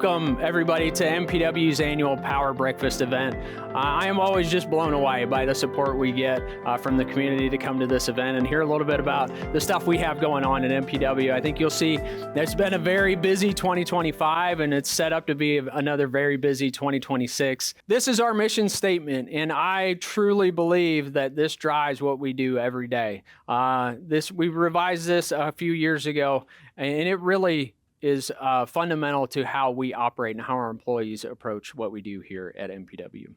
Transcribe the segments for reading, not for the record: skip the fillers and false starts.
Welcome, everybody, to MPW's annual Power Breakfast event. I am always just blown away by the support we get from the community to come to this event and hear a little bit about the stuff we have going on at MPW. I think you'll see it's been a very busy 2025, and it's set up to be another very busy 2026. This is our mission statement, and I truly believe that this drives what we do every day. We revised this a few years ago, and it really is fundamental to how we operate and how our employees approach what we do here at MPW.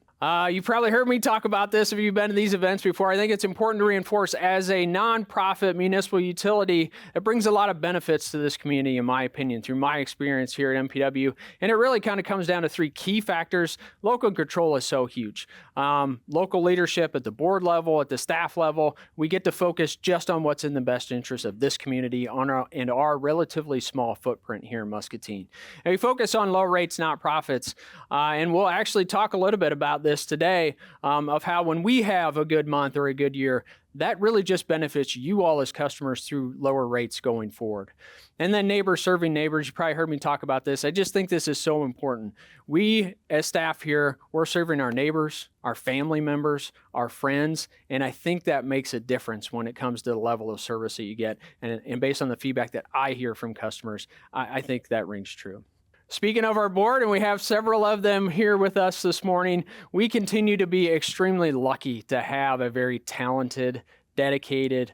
You've probably heard me talk about this if you've been to these events before. I think it's important to reinforce, as a nonprofit municipal utility, it brings a lot of benefits to this community, in my opinion, through my experience here at MPW. And it really kind of comes down to three key factors. Local control is so huge. Local leadership at the board level, at the staff level, we get to focus just on what's in the best interest of this community and our relatively small footprint here in Muscatine. And we focus on low rates, not profits. And we'll actually talk a little bit about this today, of how when we have a good month or a good year, that really just benefits you all as customers through lower rates going forward. And then neighbors serving neighbors. You probably heard me talk about this. I just think this is so important. We as staff here, we're serving our neighbors, our family members, our friends, and I think that makes a difference when it comes to the level of service that you get. And based on the feedback that I hear from customers, I think that rings true. Speaking of our board, and we have several of them here with us this morning, we continue to be extremely lucky to have a very talented, dedicated,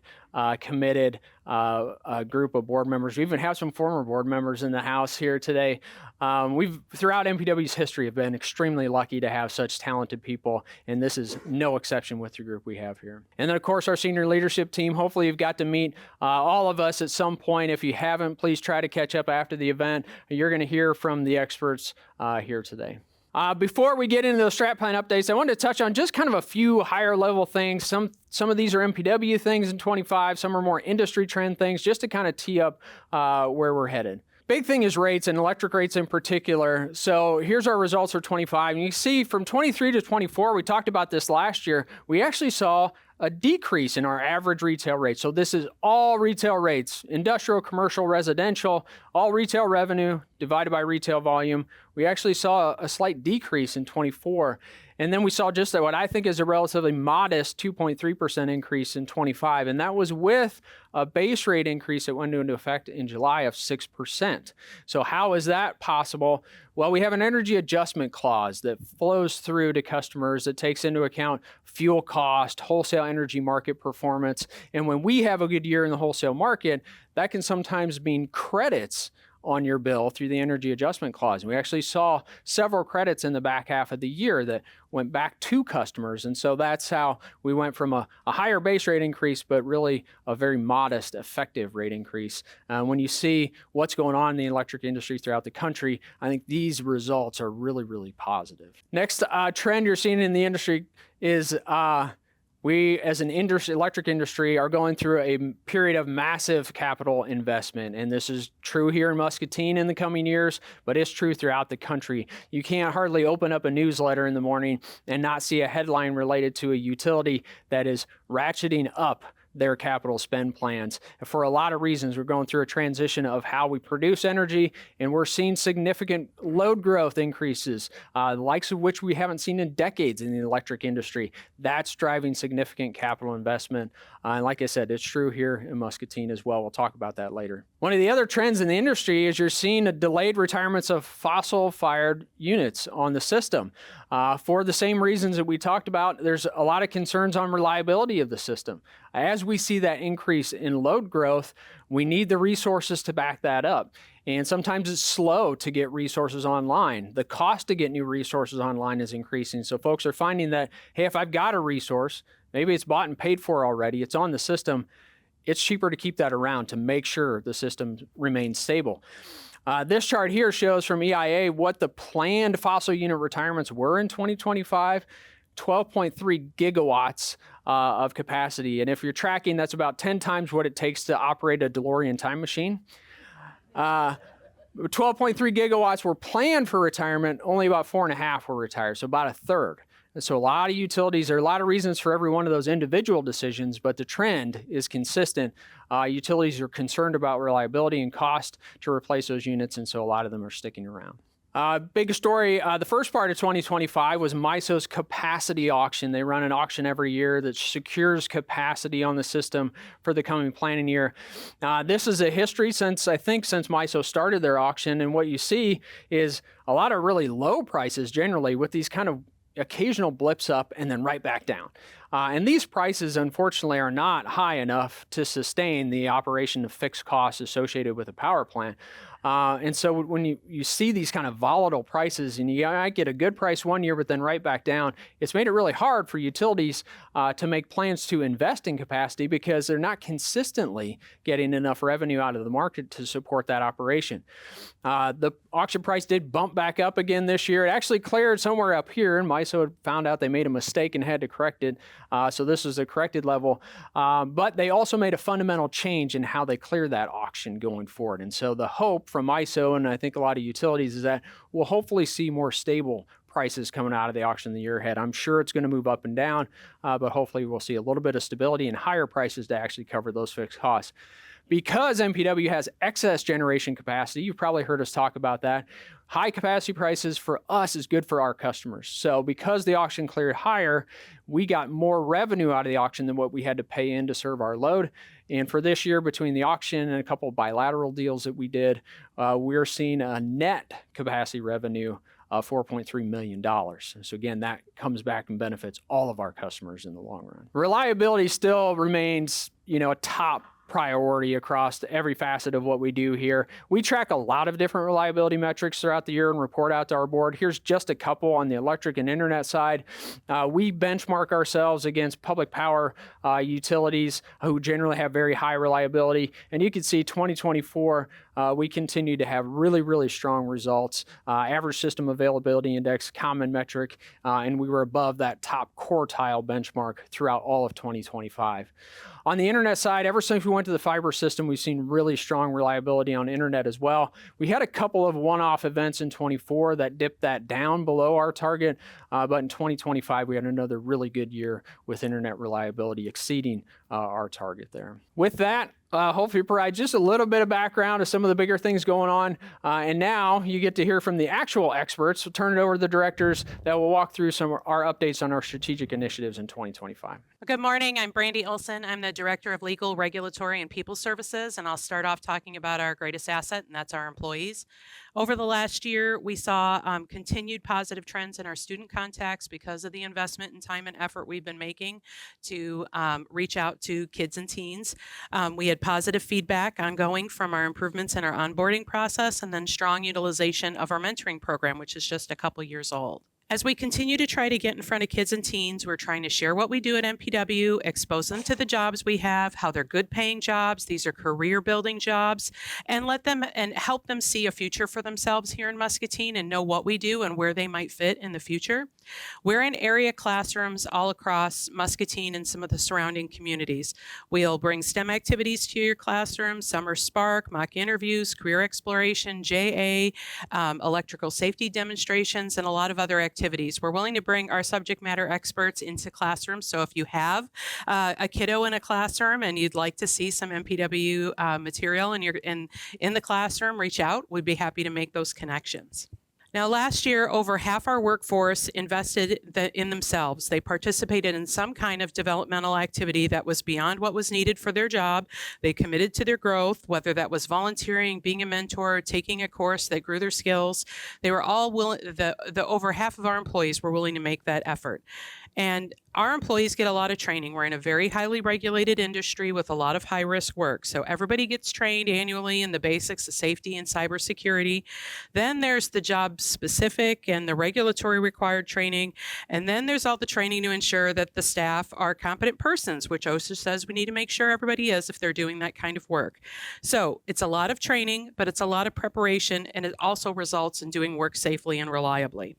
committed group of board members. We even have some former board members in the house here today. We've, throughout MPW's history, have been extremely lucky to have such talented people, and this is no exception with the group we have here. And then, of course, our senior leadership team. Hopefully you've got to meet all of us at some point. If you haven't, please try to catch up after the event. You're going to hear from the experts here today. Before we get into those strat plan updates, I wanted to touch on just kind of a few higher level things. Some of these are MPW things in 25, some are more industry trend things, just to kind of tee up where we're headed. Big thing is rates, and electric rates in particular. So here's our results for 25. And you see from 23 to 24, we talked about this last year, we actually saw a decrease in our average retail rate. So this is all retail rates, industrial, commercial, residential, all retail revenue divided by retail volume. We actually saw a slight decrease in 24. And then we saw just what I think is a relatively modest 2.3% increase in 25. And that was with a base rate increase that went into effect in July of 6%. So how is that possible? Well, we have an energy adjustment clause that flows through to customers that takes into account fuel cost, wholesale energy market performance. And when we have a good year in the wholesale market, that can sometimes mean credits on your bill through the energy adjustment clause. And we actually saw several credits in the back half of the year that went back to customers. And so that's how we went from a higher base rate increase, but really a very modest effective rate increase. When you see what's going on in the electric industry throughout the country, I think these results are really, really positive. Next trend you're seeing in the industry is we, as an electric industry, are going through a period of massive capital investment. And this is true here in Muscatine in the coming years, but it's true throughout the country. You can't hardly open up a newsletter in the morning and not see a headline related to a utility that is ratcheting up their capital spend plans. For a lot of reasons, we're going through a transition of how we produce energy, and we're seeing significant load growth increases, the likes of which we haven't seen in decades in the electric industry. That's driving significant capital investment. And like I said, it's true here in Muscatine as well. We'll talk about that later. One of the other trends in the industry is you're seeing a delayed retirements of fossil-fired units on the system. For the same reasons that we talked about, there's a lot of concerns on reliability of the system. As we see that increase in load growth, we need the resources to back that up. And sometimes it's slow to get resources online. The cost to get new resources online is increasing. So folks are finding that, hey, if I've got a resource, maybe it's bought and paid for already, it's on the system, it's cheaper to keep that around to make sure the system remains stable. This chart here shows from EIA what the planned fossil unit retirements were in 2025, 12.3 gigawatts of capacity. And if you're tracking, that's about 10 times what it takes to operate a DeLorean time machine. 12.3 gigawatts were planned for retirement, only about 4.5 were retired, so about a third. And so a lot of utilities, there are a lot of reasons for every one of those individual decisions, but the trend is consistent. Utilities are concerned about reliability and cost to replace those units, and so a lot of them are sticking around. Big story. The first part of 2025 was MISO's capacity auction. They run an auction every year that secures capacity on the system for the coming planning year. This is a history since MISO started their auction. And what you see is a lot of really low prices generally, with these kind of occasional blips up and then right back down. And these prices, unfortunately, are not high enough to sustain the operation of fixed costs associated with a power plant. And so when you see these kind of volatile prices, and you might get a good price one year, but then right back down, it's made it really hard for utilities to make plans to invest in capacity, because they're not consistently getting enough revenue out of the market to support that operation. The auction price did bump back up again this year. It actually cleared somewhere up here, and MISO had found out they made a mistake and had to correct it. So this is a corrected level. But they also made a fundamental change in how they clear that auction going forward. And so the hope from MISO, and I think a lot of utilities, is that we'll hopefully see more stable prices coming out of the auction the year ahead. I'm sure it's going to move up and down, but hopefully we'll see a little bit of stability and higher prices to actually cover those fixed costs. Because MPW has excess generation capacity, you've probably heard us talk about that. High capacity prices for us is good for our customers. So because the auction cleared higher, we got more revenue out of the auction than what we had to pay in to serve our load. And for this year, between the auction and a couple of bilateral deals that we did, we're seeing a net capacity revenue of $4.3 million. So again, that comes back and benefits all of our customers in the long run. Reliability still remains, a top priority across every facet of what we do here. We track a lot of different reliability metrics throughout the year and report out to our board. Here's just a couple on the electric and internet side. We benchmark ourselves against public power utilities who generally have very high reliability. And you can see 2024, we continue to have really, really strong results. Average system availability index, common metric, and we were above that top quartile benchmark throughout all of 2025. On the internet side, ever since we went to the fiber system, we've seen really strong reliability on internet as well. We had a couple of one-off events in 24 that dipped that down below our target, but in 2025, we had another really good year with internet reliability exceeding our target there. With that, hopefully provide just a little bit of background of some of the bigger things going on. And now you get to hear from the actual experts. We'll turn it over to the directors that will walk through some of our updates on our strategic initiatives in 2025. Good morning. I'm Brandy Olson. I'm the Director of Legal, Regulatory, and People Services, and I'll start off talking about our greatest asset, and that's our employees. Over the last year, we saw continued positive trends in our student contacts because of the investment in time and effort we've been making to reach out to kids and teens. We had positive feedback ongoing from our improvements in our onboarding process, and then strong utilization of our mentoring program, which is just a couple years old. As we continue to try to get in front of kids and teens, we're trying to share what we do at MPW, expose them to the jobs we have, how they're good paying jobs, these are career building jobs, and let them and help them see a future for themselves here in Muscatine and know what we do and where they might fit in the future. We're in area classrooms all across Muscatine and some of the surrounding communities. We'll bring STEM activities to your classroom, Summer Spark, mock interviews, career exploration, JA, electrical safety demonstrations, and a lot of other activities. We're willing to bring our subject matter experts into classrooms. So if you have a kiddo in a classroom and you'd like to see some MPW material and you're in the classroom, reach out. We'd be happy to make those connections. Now, last year, over half our workforce invested in themselves. They participated in some kind of developmental activity that was beyond what was needed for their job. They committed to their growth, whether that was volunteering, being a mentor, taking a course that grew their skills. They were all willing, the over half of our employees were willing to make that effort. And our employees get a lot of training. We're in a very highly regulated industry with a lot of high-risk work. So everybody gets trained annually in the basics of safety and cybersecurity. Then there's the job-specific and the regulatory required training. And then there's all the training to ensure that the staff are competent persons, which OSHA says we need to make sure everybody is if they're doing that kind of work. So it's a lot of training, but it's a lot of preparation, and it also results in doing work safely and reliably.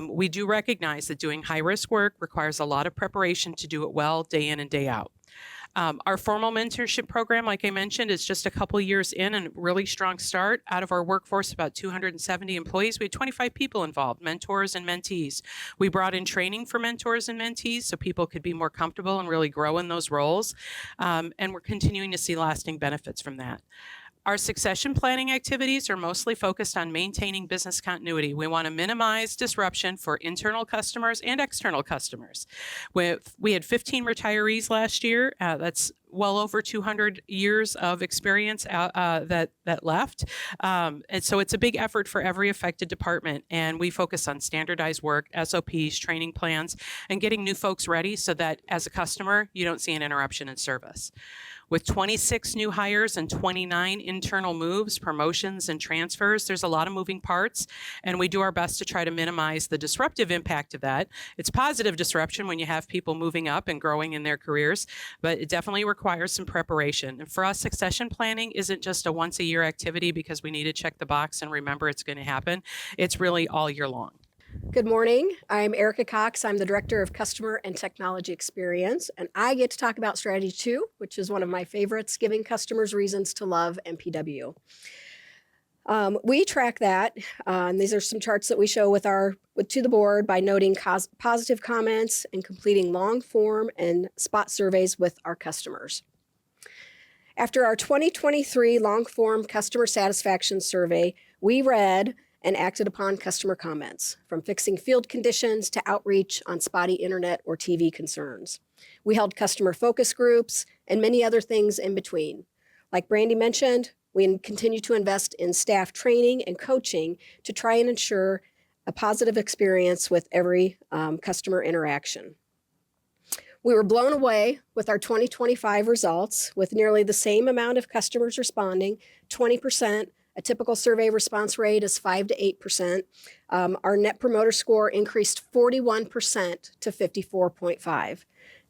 We do recognize that doing high-risk work requires a lot of preparation to do it well day in and day out. Our formal mentorship program, like I mentioned, is just a couple years in and really strong start. Out of our workforce, about 270 employees, we had 25 people involved, mentors and mentees. We brought in training for mentors and mentees so people could be more comfortable and really grow in those roles. And we're continuing to see lasting benefits from that. Our succession planning activities are mostly focused on maintaining business continuity. We want to minimize disruption for internal customers and external customers. We had 15 retirees last year. That's well over 200 years of experience that left. And so it's a big effort for every affected department. And we focus on standardized work, SOPs, training plans, and getting new folks ready so that as a customer, you don't see an interruption in service. With 26 new hires and 29 internal moves, promotions, and transfers, there's a lot of moving parts, and we do our best to try to minimize the disruptive impact of that. It's positive disruption when you have people moving up and growing in their careers, but it definitely requires some preparation. And for us, succession planning isn't just a once-a-year activity because we need to check the box and remember it's going to happen. It's really all year long. Good morning. I'm Erica Cox. I'm the Director of Customer and Technology Experience, and I get to talk about Strategy 2, which is one of my favorites, giving customers reasons to love MPW. We track that, and these are some charts that we show to the board by noting positive comments and completing long form and spot surveys with our customers. After our 2023 long form customer satisfaction survey, we read and acted upon customer comments, from fixing field conditions to outreach on spotty internet or TV concerns. We held customer focus groups and many other things in between. Like Brandy mentioned, we continue to invest in staff training and coaching to try and ensure a positive experience with every customer interaction. We were blown away with our 2025 results, with nearly the same amount of customers responding, 20%. A typical survey response rate is 5 to 8%. Our Net Promoter Score increased 41% to 54.5.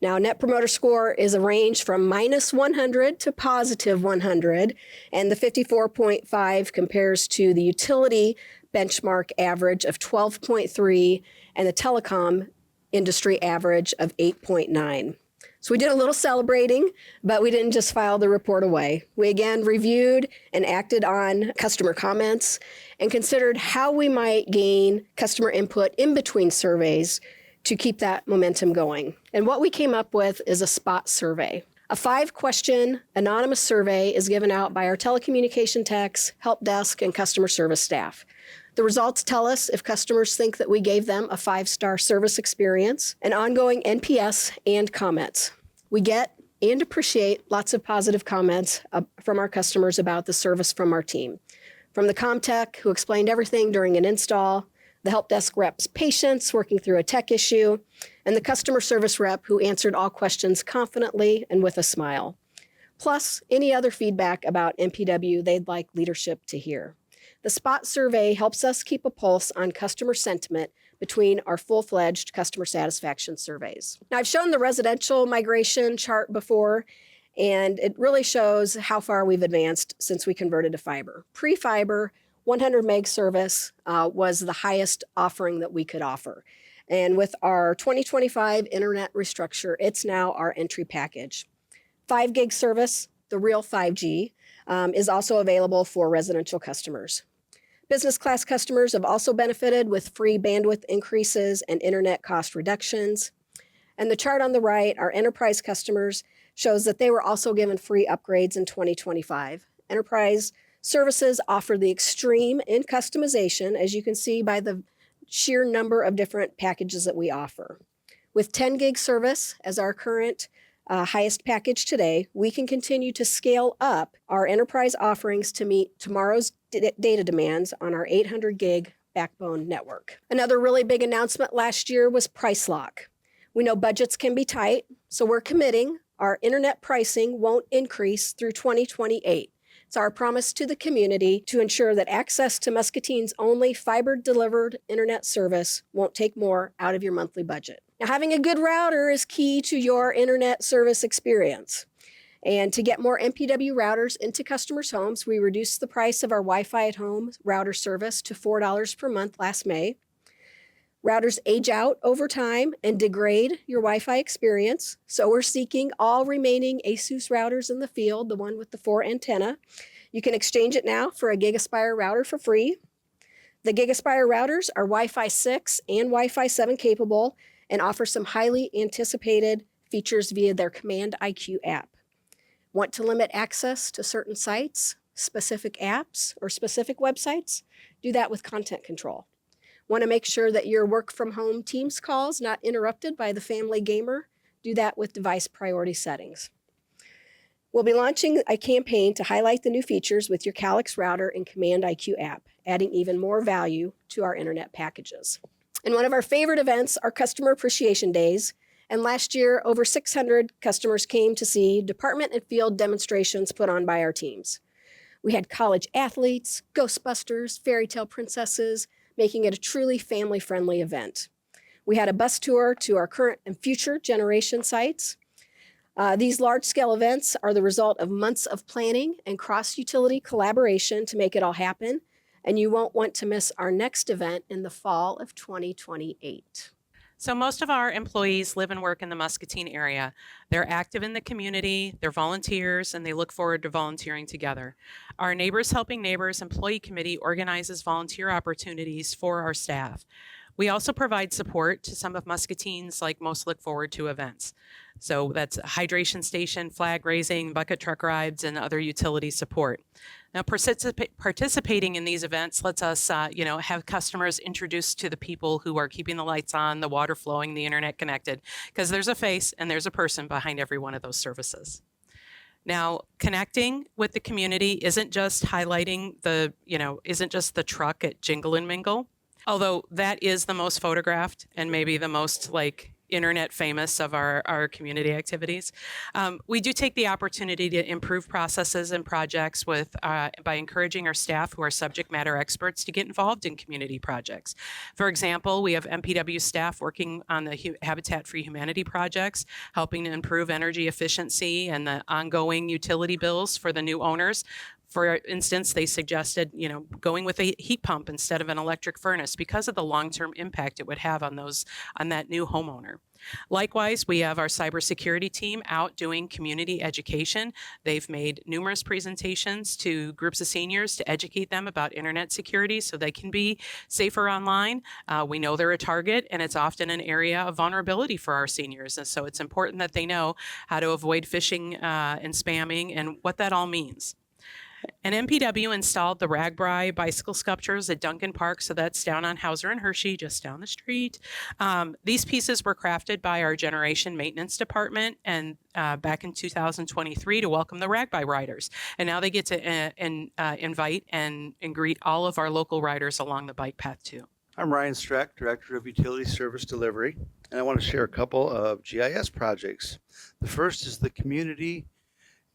Now, Net Promoter Score is a range from minus 100 to positive 100, and the 54.5 compares to the utility benchmark average of 12.3 and the telecom industry average of 8.9. So we did a little celebrating, but we didn't just file the report away. We again reviewed and acted on customer comments and considered how we might gain customer input in between surveys to keep that momentum going. And what we came up with is a spot survey. A 5-question anonymous survey is given out by our telecommunication techs, help desk, and customer service staff. The results tell us if customers think that we gave them a 5-star service experience, an ongoing NPS, and comments. We get and appreciate lots of positive comments from our customers about the service from our team. From the ComTech, who explained everything during an install, the help desk rep's patience working through a tech issue, and the customer service rep who answered all questions confidently and with a smile. Plus, any other feedback about MPW they'd like leadership to hear. The spot survey helps us keep a pulse on customer sentiment between our full-fledged customer satisfaction surveys. Now, I've shown the residential migration chart before, and it really shows how far we've advanced since we converted to fiber. Pre-fiber, 100 meg service was the highest offering that we could offer. And with our 2025 internet restructure, it's now our entry package. 5 gig service, the real 5G, is also available for residential customers. Business class customers have also benefited with free bandwidth increases and internet cost reductions. And the chart on the right, our enterprise customers, shows that they were also given free upgrades in 2025. Enterprise services offer the extreme in customization, as you can see by the sheer number of different packages that we offer. With 10 gig service as our current highest package today, we can continue to scale up our enterprise offerings to meet tomorrow's data demands on our 800 gig backbone network. Another really big announcement last year was price lock. We know budgets can be tight, so we're committing our internet pricing won't increase through 2028. It's our promise to the community to ensure that access to Muscatine's only fiber-delivered internet service won't take more out of your monthly budget. Now, having a good router is key to your internet service experience. And to get more MPW routers into customers' homes, we reduced the price of our Wi-Fi at home router service to $4 per month last May. Routers age out over time and degrade your Wi-Fi experience. So we're seeking all remaining ASUS routers in the field, the one with the 4 antenna. You can exchange it now for a GigaSpire router for free. The GigaSpire routers are Wi-Fi 6 and Wi-Fi 7 capable and offer some highly anticipated features via their Command IQ app. Want to limit access to certain sites? specific apps, or specific websites? Do that with content control. Want to make sure that your work from home Teams calls not interrupted by the family gamer? Do that with device priority settings. We'll be launching a campaign to highlight the new features with your Calix router and Command IQ app, adding even more value to our internet packages. And one of our favorite events are Customer Appreciation Days. And last year, over 600 customers came to see department and field demonstrations put on by our teams. We had college athletes, Ghostbusters, fairy tale princesses, making it a truly family-friendly event. We had a bus tour to our current and future generation sites. These large-scale events are the result of months of planning and cross-utility collaboration to make it all happen, and you won't want to miss our next event in the fall of 2028. So most of our employees live and work in the Muscatine area. They're active in the community, they're volunteers, and they look forward to volunteering together. Our Neighbors Helping Neighbors Employee Committee organizes volunteer opportunities for our staff. We also provide support to some of Muscatine's most look forward to events. So that's hydration station, flag raising, bucket truck rides, and other utility support. Now, participating in these events lets us, have customers introduced to the people who are keeping the lights on, the water flowing, the internet connected, because there's a face and there's a person behind every one of those services. Now, connecting with the community isn't just highlighting isn't just the truck at Jingle and Mingle, although that is the most photographed and maybe the most internet famous of our community activities. We do take the opportunity to improve processes and projects by encouraging our staff who are subject matter experts to get involved in community projects. For example, we have MPW staff working on the Habitat for Humanity projects, helping to improve energy efficiency and the ongoing utility bills for the new owners. For instance, they suggested, going with a heat pump instead of an electric furnace because of the long-term impact it would have on that new homeowner. Likewise, we have our cybersecurity team out doing community education. They've made numerous presentations to groups of seniors to educate them about internet security so they can be safer online. We know they're a target, and it's often an area of vulnerability for our seniors. And so it's important that they know how to avoid phishing and spamming and what that all means. And MPW installed the Ragbri bicycle sculptures at Duncan Park, so that's down on Hauser and Hershey, just down the street. These pieces were crafted by our generation maintenance department and back in 2023 to welcome the Ragbri riders. And now they get to invite and greet all of our local riders along the bike path too. I'm Ryan Streck, Director of Utility Service Delivery, and I want to share a couple of GIS projects. The first is the Community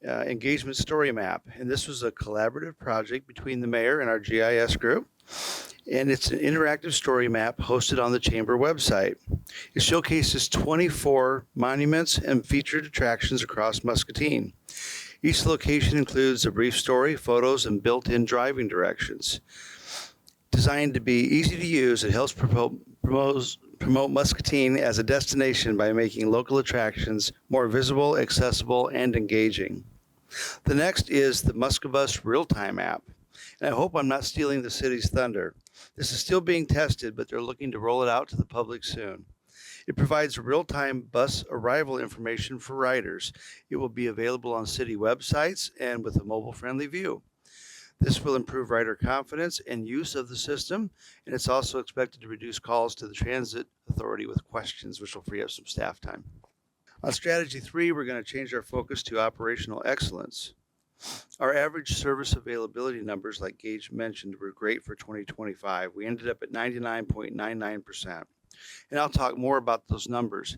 Engagement Story Map, and this was a collaborative project between the mayor and our GIS group, and it's an interactive story map hosted on the chamber website. It showcases 24 monuments and featured attractions across Muscatine. Each location includes a brief story, photos, and built-in driving directions. Designed to be easy to use, it helps promote Muscatine as a destination by making local attractions more visible, accessible, and engaging. The next is the Muscabus real-time app, and I hope I'm not stealing the city's thunder. This is still being tested, but they're looking to roll it out to the public soon. It provides real-time bus arrival information for riders. It will be available on city websites and with a mobile-friendly view. This will improve rider confidence and use of the system, and it's also expected to reduce calls to the transit authority with questions, which will free up some staff time. On strategy 3, we're going to change our focus to operational excellence. Our average service availability numbers, like Gage mentioned, were great for 2025. We ended up at 99.99%. And I'll talk more about those numbers.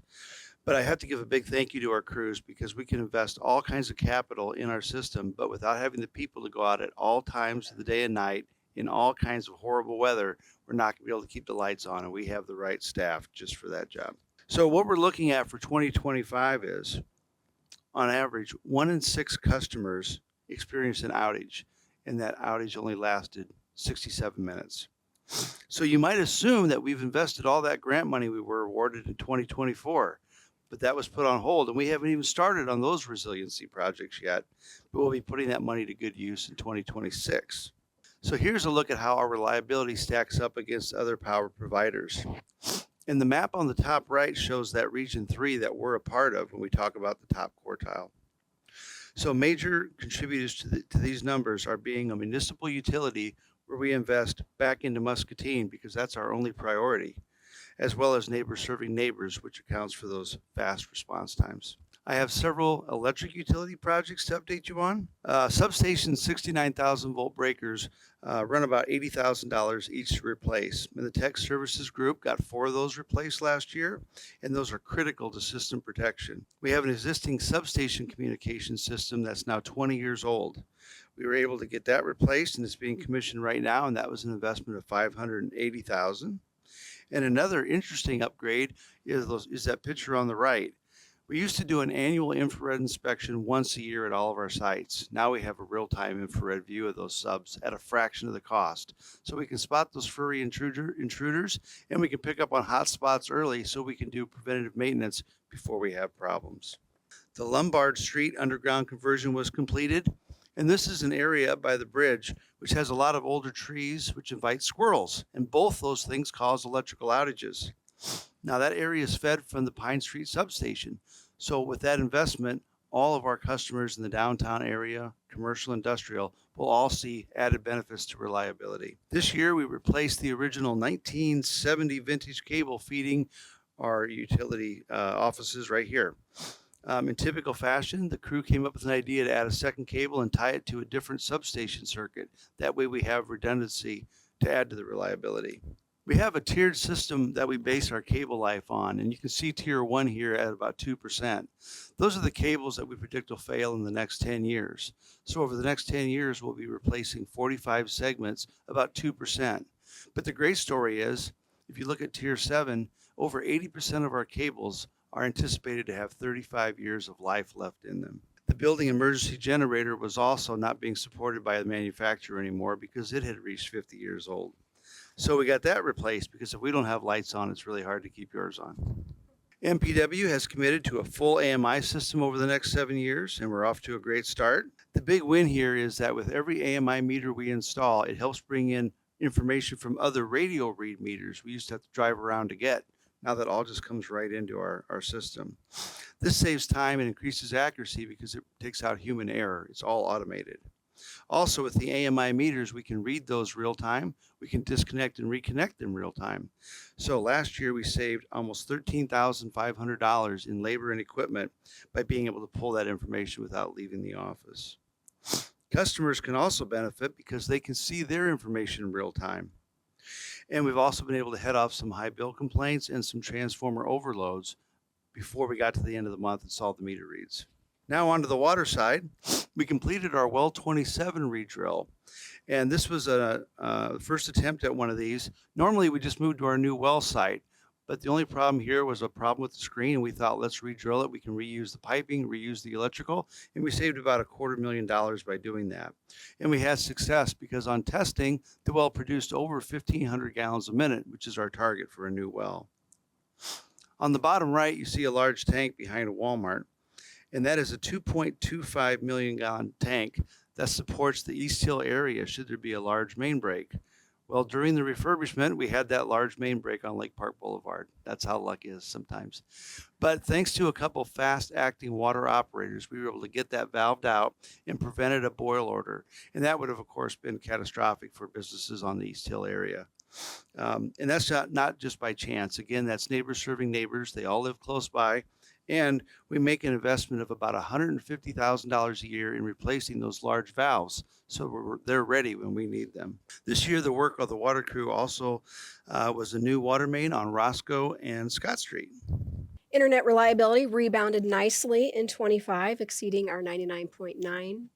But I have to give a big thank you to our crews, because we can invest all kinds of capital in our system, but without having the people to go out at all times of the day and night in all kinds of horrible weather, we're not going to be able to keep the lights on, and we have the right staff just for that job. So what we're looking at for 2025 is, on average, 1 in 6 customers experienced an outage, and that outage only lasted 67 minutes. So you might assume that we've invested all that grant money we were awarded in 2024, but that was put on hold, and we haven't even started on those resiliency projects yet, but we'll be putting that money to good use in 2026. So here's a look at how our reliability stacks up against other power providers. And the map on the top right shows that region 3 that we're a part of when we talk about the top quartile. So major contributors to these numbers are being a municipal utility where we invest back into Muscatine because that's our only priority, as well as neighbors serving neighbors, which accounts for those fast response times. I have several electric utility projects to update you on. Substation 69,000 volt breakers run about $80,000 each to replace. And the Tech Services Group got 4 of those replaced last year, and those are critical to system protection. We have an existing substation communication system that's now 20 years old. We were able to get that replaced, and it's being commissioned right now, and that was an investment of $580,000. And another interesting upgrade is that picture on the right. We used to do an annual infrared inspection once a year at all of our sites. Now we have a real-time infrared view of those subs at a fraction of the cost. So we can spot those furry intruders, and we can pick up on hot spots early so we can do preventative maintenance before we have problems. The Lombard Street underground conversion was completed, and this is an area by the bridge which has a lot of older trees which invite squirrels, and both those things cause electrical outages. Now that area is fed from the Pine Street substation. So with that investment, all of our customers in the downtown area, commercial, industrial, will all see added benefits to reliability. This year, we replaced the original 1970 vintage cable feeding our utility offices right here. In typical fashion, the crew came up with an idea to add a second cable and tie it to a different substation circuit. That way we have redundancy to add to the reliability. We have a tiered system that we base our cable life on, and you can see tier 1 here at about 2%. Those are the cables that we predict will fail in the next 10 years. So over the next 10 years, we'll be replacing 45 segments, about 2%. But the great story is, if you look at tier 7, over 80% of our cables are anticipated to have 35 years of life left in them. The building emergency generator was also not being supported by the manufacturer anymore because it had reached 50 years old. So we got that replaced because if we don't have lights on, it's really hard to keep yours on. MPW has committed to a full AMI system over the next 7 years, and we're off to a great start. The big win here is that with every AMI meter we install, it helps bring in information from other radio read meters we used to have to drive around to get. Now that all just comes right into our system. This saves time and increases accuracy because it takes out human error. It's all automated. Also, with the AMI meters, we can read those real time. We can disconnect and reconnect them real time. So last year, we saved almost $13,500 in labor and equipment by being able to pull that information without leaving the office. Customers can also benefit because they can see their information in real time. And we've also been able to head off some high bill complaints and some transformer overloads before we got to the end of the month and saw the meter reads. Now onto the water side. We completed our well 27 redrill, and this was a first attempt at one of these. Normally we just moved to our new well site, but the only problem here was a problem with the screen, and we thought, let's redrill it. We can reuse the piping, reuse the electrical, and we saved about $250,000 by doing that. And we had success because on testing, the well produced over 1,500 gallons a minute, which is our target for a new well. On the bottom right, you see a large tank behind a Walmart, and that is a 2.25 million gallon tank that supports the East Hill area should there be a large main break. Well, during the refurbishment, we had that large main break on Lake Park Boulevard. That's how luck is sometimes. But thanks to a couple fast-acting water operators, we were able to get that valved out and prevented a boil order. And that would have, of course, been catastrophic for businesses on the East Hill area. And that's not just by chance. Again, that's neighbors serving neighbors. They all live close by. And we make an investment of about $150,000 a year in replacing those large valves, so they're ready when we need them. This year, the work of the water crew also was a new water main on Roscoe and Scott Street. Internet reliability rebounded nicely in 25, exceeding our 99.9%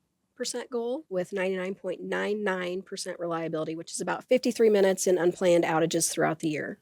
goal with 99.99% reliability, which is about 53 minutes in unplanned outages throughout the year.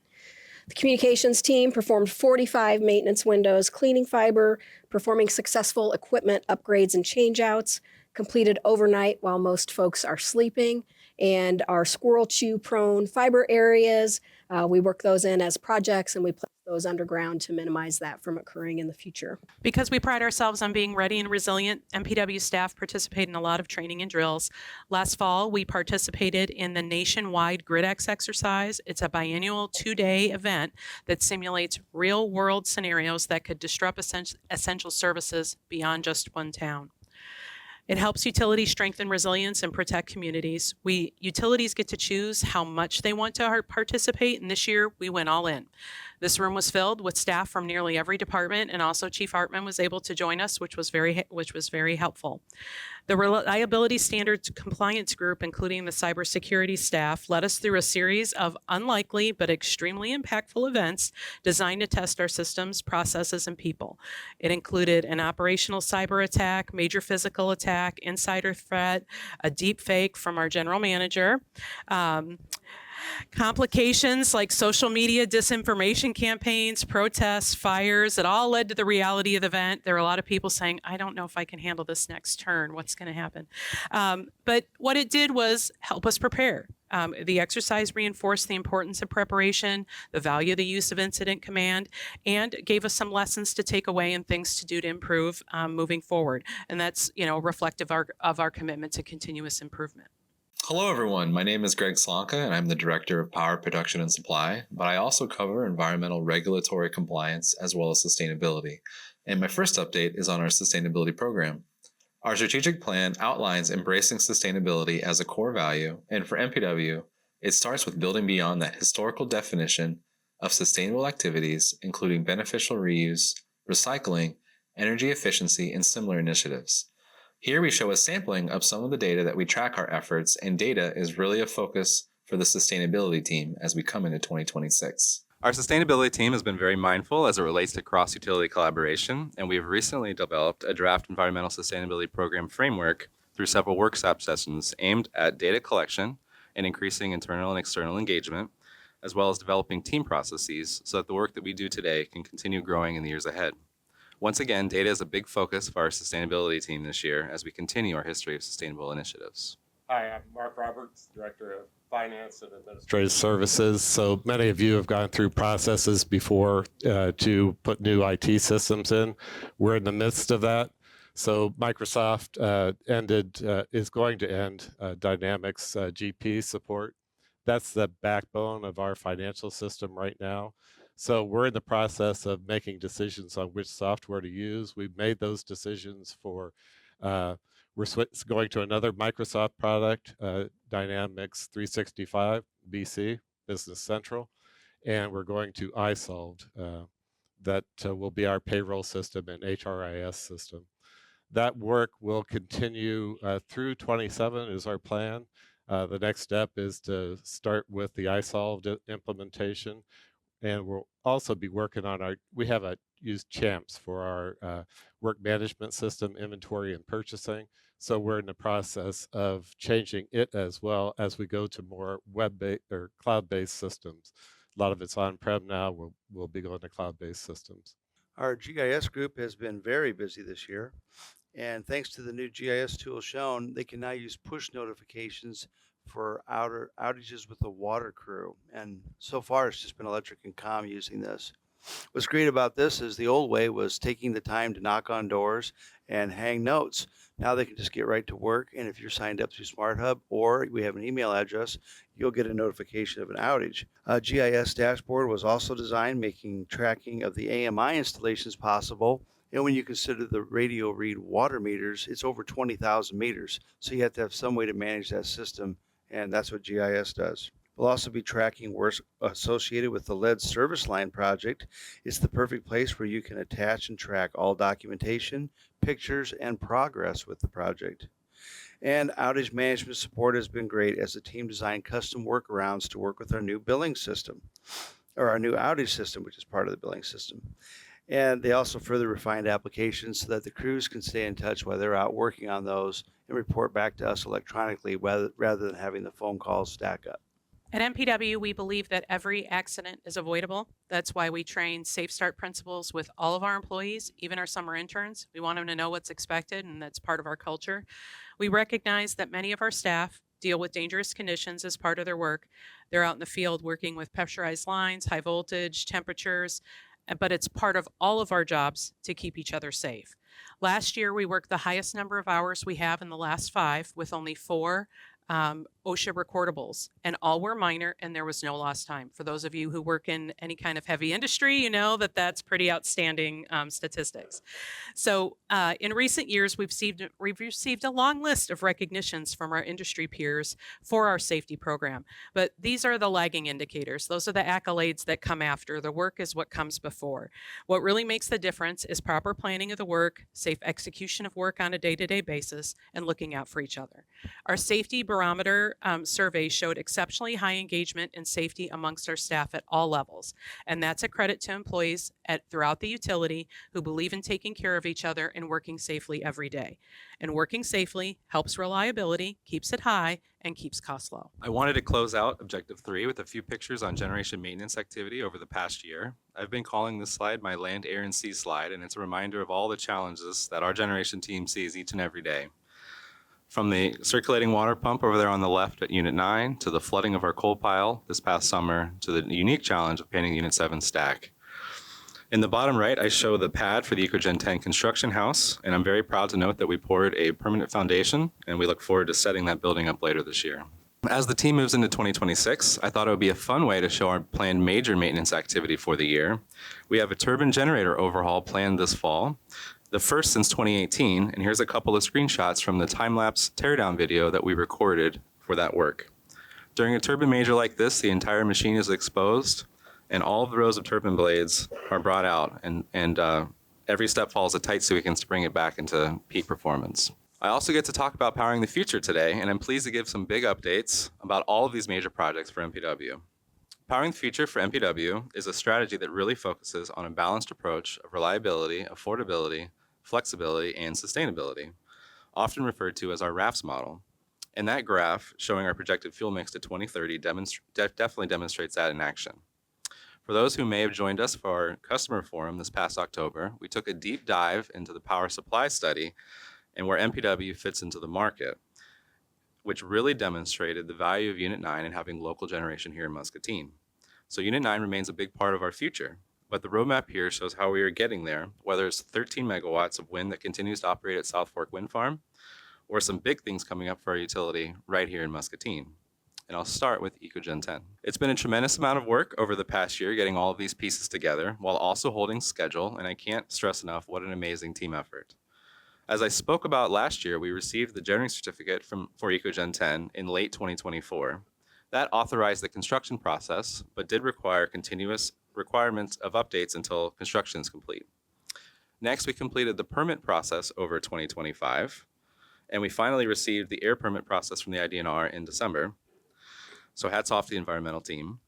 The communications team performed 45 maintenance windows, cleaning fiber, performing successful equipment upgrades and changeouts, completed overnight while most folks are sleeping, and our squirrel chew prone fiber areas, we work those in as projects and we place those underground to minimize that from occurring in the future. Because we pride ourselves on being ready and resilient, MPW staff participate in a lot of training and drills. Last fall, we participated in the nationwide GridX exercise. It's a biannual 2-day event that simulates real-world scenarios that could disrupt essential services beyond just one town. It helps utilities strengthen resilience and protect communities. Utilities get to choose how much they want to participate, and this year we went all in. This room was filled with staff from nearly every department, and also Chief Hartman was able to join us, which was very helpful. The Reliability Standards Compliance Group, including the cybersecurity staff, led us through a series of unlikely but extremely impactful events designed to test our systems, processes, and people. It included an operational cyber attack, major physical attack, insider threat, a deep fake from our general manager, complications like social media disinformation campaigns, protests, fires. It all led to the reality of the event. There were a lot of people saying, I don't know if I can handle this next turn. What's going to happen? But what it did was help us prepare. The exercise reinforced the importance of preparation, the value of the use of incident command, and gave us some lessons to take away and things to do to improve moving forward. And that's, reflective of our commitment to continuous improvement. Hello, everyone. My name is Greg Slonka, and I'm the Director of Power Production and Supply, but I also cover environmental regulatory compliance as well as sustainability. And my first update is on our sustainability program. Our strategic plan outlines embracing sustainability as a core value, and for MPW, it starts with building beyond that historical definition of sustainable activities, including beneficial reuse, recycling, energy efficiency, and similar initiatives. Here we show a sampling of some of the data that we track our efforts, and data is really a focus for the sustainability team as we come into 2026. Our sustainability team has been very mindful as it relates to cross-utility collaboration, and we have recently developed a draft environmental sustainability program framework through several workshop sessions aimed at data collection and increasing internal and external engagement, as well as developing team processes so that the work that we do today can continue growing in the years ahead. Once again, data is a big focus for our sustainability team this year as we continue our history of sustainable initiatives. Hi, I'm Mark Roberts, Director of Finance and Administrative Services. So many of you have gone through processes before to put new IT systems in. We're in the midst of that. So Microsoft is going to end Dynamics GP support. That's the backbone of our financial system right now. So we're in the process of making decisions on which software to use. We've made those decisions for, we're going to another Microsoft product, Dynamics 365 BC, Business Central, and we're going to iSolved. That will be our payroll system and HRIS system. That work will continue through 27 is our plan. The next step is to start with the iSolved implementation. And we'll also be working on we have used Champs for our work management system, inventory and purchasing. So we're in the process of changing it as well as we go to more web-based or cloud-based systems. A lot of it's on-prem now. We'll be going to cloud-based systems. Our GIS group has been very busy this year. And thanks to the new GIS tool shown, they can now use push notifications for outages with the water crew. And so far, it's just been electric and comm using this. What's great about this is the old way was taking the time to knock on doors and hang notes. Now they can just get right to work. And if you're signed up through SmartHub or we have an email address, you'll get a notification of an outage. GIS dashboard was also designed, making tracking of the AMI installations possible. And when you consider the radio read water meters, it's over 20,000 meters. So you have to have some way to manage that system. And that's what GIS does. We'll also be tracking work associated with the lead service line project. It's the perfect place where you can attach and track all documentation, pictures, and progress with the project. And outage management support has been great as the team designed custom workarounds to work with our new billing system, or our new outage system, which is part of the billing system. And they also further refined applications so that the crews can stay in touch while they're out working on those and report back to us electronically rather than having the phone calls stack up. At MPW, we believe that every accident is avoidable. That's why we train safe start principles with all of our employees, even our summer interns. We want them to know what's expected, and that's part of our culture. We recognize that many of our staff deal with dangerous conditions as part of their work. They're out in the field working with pressurized lines, high voltage, temperatures, but it's part of all of our jobs to keep each other safe. Last year, we worked the highest number of hours we have in the last 5 with only 4 OSHA recordables, and all were minor, and there was no lost time. For those of you who work in any kind of heavy industry, you know that that's pretty outstanding statistics. So in recent years, we've received a long list of recognitions from our industry peers for our safety program, but these are the lagging indicators. Those are the accolades that come after. The work is what comes before. What really makes the difference is proper planning of the work, safe execution of work on a day-to-day basis, and looking out for each other. Our safety barometer survey showed exceptionally high engagement and safety amongst our staff at all levels, and that's a credit to employees throughout the utility who believe in taking care of each other and working safely every day. And working safely helps reliability, keeps it high, and keeps costs low. I wanted to close out Objective 3 with a few pictures on generation maintenance activity over the past year. I've been calling this slide my land, air, and sea slide, and it's a reminder of all the challenges that our generation team sees each and every day. From the circulating water pump over there on the left at Unit 9, to the flooding of our coal pile this past summer, to the unique challenge of painting Unit 7 stack. In the bottom right, I show the pad for the EcoGen 10 construction house, and I'm very proud to note that we poured a permanent foundation, and we look forward to setting that building up later this year. As the team moves into 2026, I thought it would be a fun way to show our planned major maintenance activity for the year. We have a turbine generator overhaul planned this fall, the first since 2018, and here's a couple of screenshots from the time-lapse teardown video that we recorded for that work. During a turbine major like this, the entire machine is exposed, and all of the rows of turbine blades are brought out, and every step follows a tight sequence to bring it back into peak performance. I also get to talk about powering the future today, and I'm pleased to give some big updates about all of these major projects for MPW. Powering the future for MPW is a strategy that really focuses on a balanced approach of reliability, affordability, flexibility, and sustainability, often referred to as our RAFS model. And that graph showing our projected fuel mix to 2030 definitely demonstrates that in action. For those who may have joined us for our customer forum this past October, we took a deep dive into the power supply study and where MPW fits into the market, which really demonstrated the value of Unit 9 and having local generation here in Muscatine. So Unit 9 remains a big part of our future, but the roadmap here shows how we are getting there, whether it's 13 megawatts of wind that continues to operate at South Fork Wind Farm, or some big things coming up for our utility right here in Muscatine. And I'll start with EcoGen 10. It's been a tremendous amount of work over the past year getting all of these pieces together while also holding schedule, and I can't stress enough what an amazing team effort. As I spoke about last year, we received the generating certificate for EcoGen 10 in late 2024. That authorized the construction process, but did require continuous requirements of updates until construction is complete. Next, we completed the permit process over 2025, and we finally received the air permit process from the IDNR in December. So hats off to the environmental team.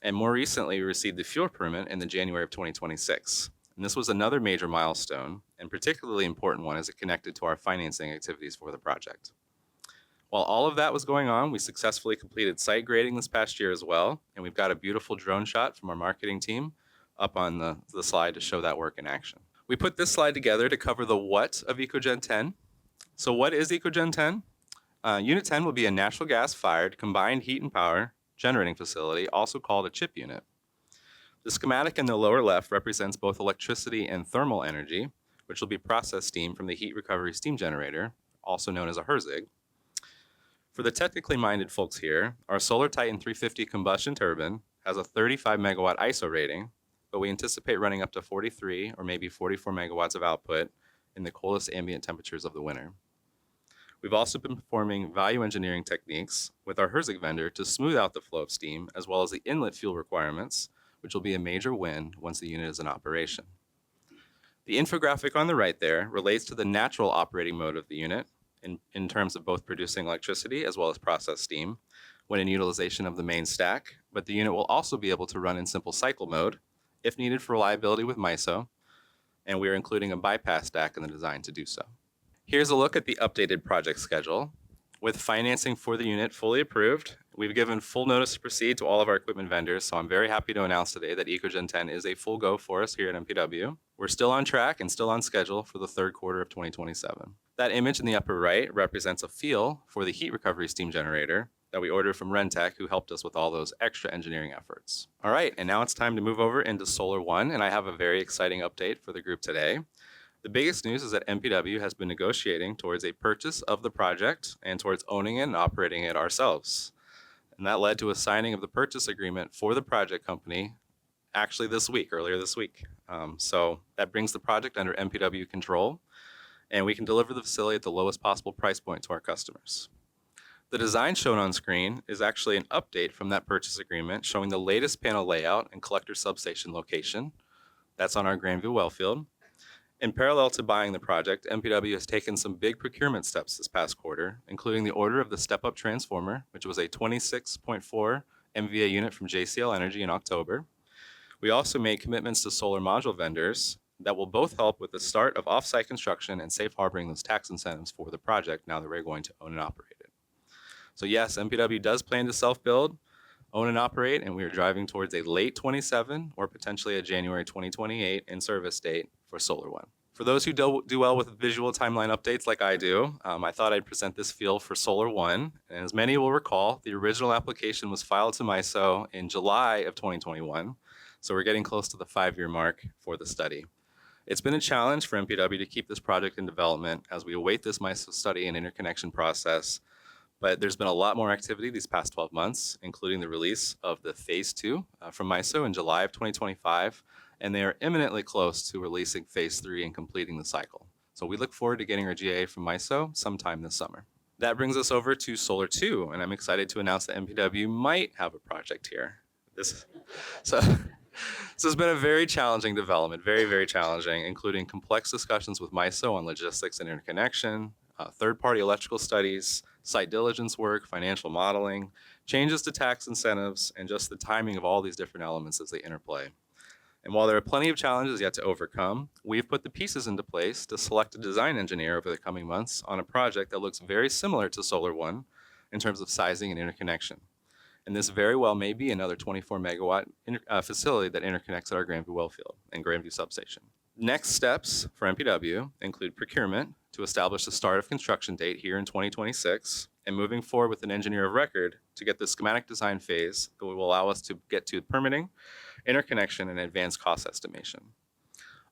And more recently, we received the fuel permit in the January of 2026. And this was another major milestone, and particularly important one as it connected to our financing activities for the project. While all of that was going on, we successfully completed site grading this past year as well, and we've got a beautiful drone shot from our marketing team up on the slide to show that work in action. We put this slide together to cover the what of EcoGen 10. So what is EcoGen 10? Unit 10 will be a natural gas-fired combined heat and power generating facility, also called a CHIP unit. The schematic in the lower left represents both electricity and thermal energy, which will be processed steam from the heat recovery steam generator, also known as a HRSG. For the technically minded folks here, our Solar Titan 350 combustion turbine has a 35 megawatt ISO rating, but we anticipate running up to 43 or maybe 44 megawatts of output in the coldest ambient temperatures of the winter. We've also been performing value engineering techniques with our HRSG vendor to smooth out the flow of steam, as well as the inlet fuel requirements, which will be a major win once the unit is in operation. The infographic on the right there relates to the natural operating mode of the unit in terms of both producing electricity as well as process steam when in utilization of the main stack, but the unit will also be able to run in simple cycle mode if needed for reliability with MISO, and we are including a bypass stack in the design to do so. Here's a look at the updated project schedule. With financing for the unit fully approved, we've given full notice to proceed to all of our equipment vendors, so I'm very happy to announce today that EcoGen 10 is a full go for us here at MPW. We're still on track and still on schedule for the third quarter of 2027. That image in the upper right represents a feel for the heat recovery steam generator that we ordered from Rentec, who helped us with all those extra engineering efforts. All right, and now it's time to move over into Solar One, and I have a very exciting update for the group today. The biggest news is that MPW has been negotiating towards a purchase of the project and towards owning it and operating it ourselves. And that led to a signing of the purchase agreement for the project company actually earlier this week. So that brings the project under MPW control, and we can deliver the facility at the lowest possible price point to our customers. The design shown on screen is actually an update from that purchase agreement showing the latest panel layout and collector substation location. That's on our Grandview well field. In parallel to buying the project, MPW has taken some big procurement steps this past quarter, including the order of the step-up transformer, which was a 26.4 MVA unit from JCL Energy in October. We also made commitments to solar module vendors that will both help with the start of off-site construction and safe harboring those tax incentives for the project now that we're going to own and operate it. So yes, MPW does plan to self-build, own and operate, and we are driving towards a late 27 or potentially a January 2028 in-service date for Solar One. For those who do well with visual timeline updates like I do, I thought I'd present this feel for Solar One. And as many will recall, the original application was filed to MISO in July of 2021. So we're getting close to the 5-year mark for the study. It's been a challenge for MPW to keep this project in development as we await this MISO study and interconnection process. But there's been a lot more activity these past 12 months, including the release of the Phase 2 from MISO in July of 2025, and they are imminently close to releasing Phase 3 and completing the cycle. So we look forward to getting our GA from MISO sometime this summer. That brings us over to Solar 2, and I'm excited to announce that MPW might have a project here. So it's been a very challenging development, very, very challenging, including complex discussions with MISO on logistics and interconnection, third-party electrical studies, site diligence work, financial modeling, changes to tax incentives, and just the timing of all these different elements as they interplay. And while there are plenty of challenges yet to overcome, we've put the pieces into place to select a design engineer over the coming months on a project that looks very similar to Solar One in terms of sizing and interconnection. And this very well may be another 24 megawatt facility that interconnects at our Grandview well field and Grandview substation. Next steps for MPW include procurement to establish the start of construction date here in 2026, and moving forward with an engineer of record to get the schematic design phase that will allow us to get to permitting, interconnection, and advanced cost estimation.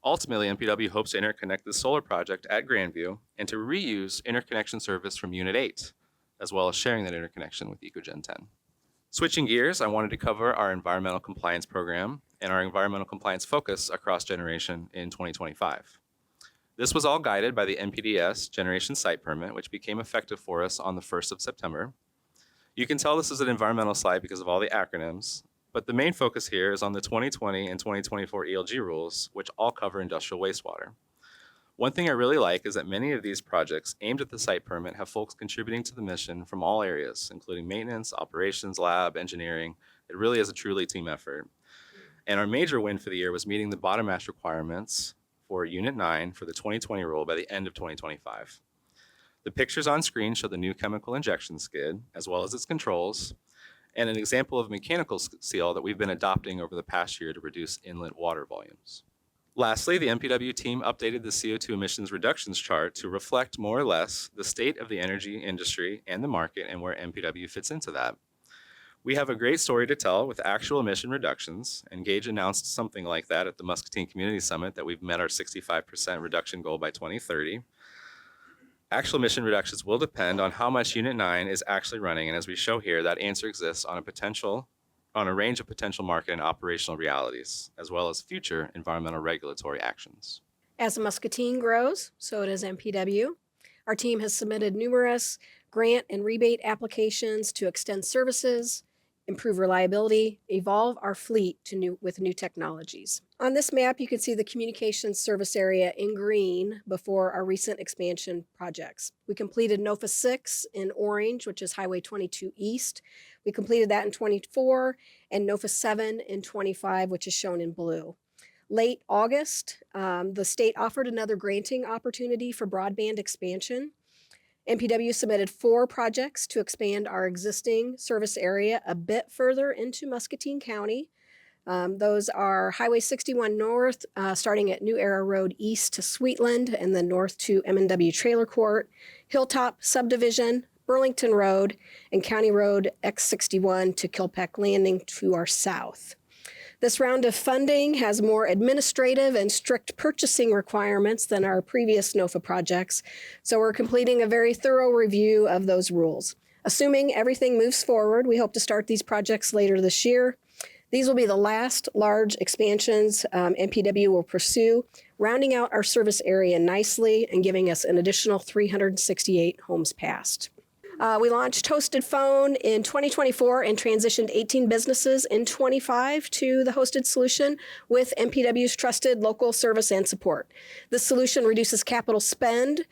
Ultimately, MPW hopes to interconnect the solar project at Grandview and to reuse interconnection service from Unit 8, as well as sharing that interconnection with EcoGen 10. Switching gears, I wanted to cover our environmental compliance program and our environmental compliance focus across generation in 2025. This was all guided by the NPDES generation site permit, which became effective for us on the 1st of September. You can tell this is an environmental slide because of all the acronyms, but the main focus here is on the 2020 and 2024 ELG rules, which all cover industrial wastewater. One thing I really like is that many of these projects aimed at the site permit have folks contributing to the mission from all areas, including maintenance, operations, lab, engineering. It really is a truly team effort. And our major win for the year was meeting the bottom ash requirements for Unit 9 for the 2020 rule by the end of 2025. The pictures on screen show the new chemical injection skid, as well as its controls, and an example of mechanical seal that we've been adopting over the past year to reduce inlet water volumes. Lastly, the MPW team updated the CO2 emissions reductions chart to reflect more or less the state of the energy industry and the market and where MPW fits into that. We have a great story to tell with actual emission reductions, and Gage announced something like that at the Muscatine Community Summit that we've met our 65% reduction goal by 2030. Actual emission reductions will depend on how much Unit 9 is actually running, and as we show here, that answer exists on a range of potential market and operational realities, as well as future environmental regulatory actions. As Muscatine grows, so does MPW. Our team has submitted numerous grant and rebate applications to extend services, improve reliability, evolve our fleet with new technologies. On this map, you can see the communications service area in green before our recent expansion projects. We completed NOFA 6 in orange, which is Highway 22 East. We completed that in 24, and NOFA 7 in 25, which is shown in blue. Late August, the state offered another granting opportunity for broadband expansion. MPW submitted 4 projects to expand our existing service area a bit further into Muscatine County. Those are Highway 61 North, starting at New Era Road East to Sweetland, and then north to M&W Trailer Court, Hilltop Subdivision, Burlington Road, and County Road X61 to Kilpack Landing to our south. This round of funding has more administrative and strict purchasing requirements than our previous NOFA projects, so we're completing a very thorough review of those rules. Assuming everything moves forward, we hope to start these projects later this year. These will be the last large expansions MPW will pursue, rounding out our service area nicely and giving us an additional 368 homes passed. We launched hosted phone in 2024 and transitioned 18 businesses in 25 to the hosted solution with MPW's trusted local service and support. This solution reduces capital spend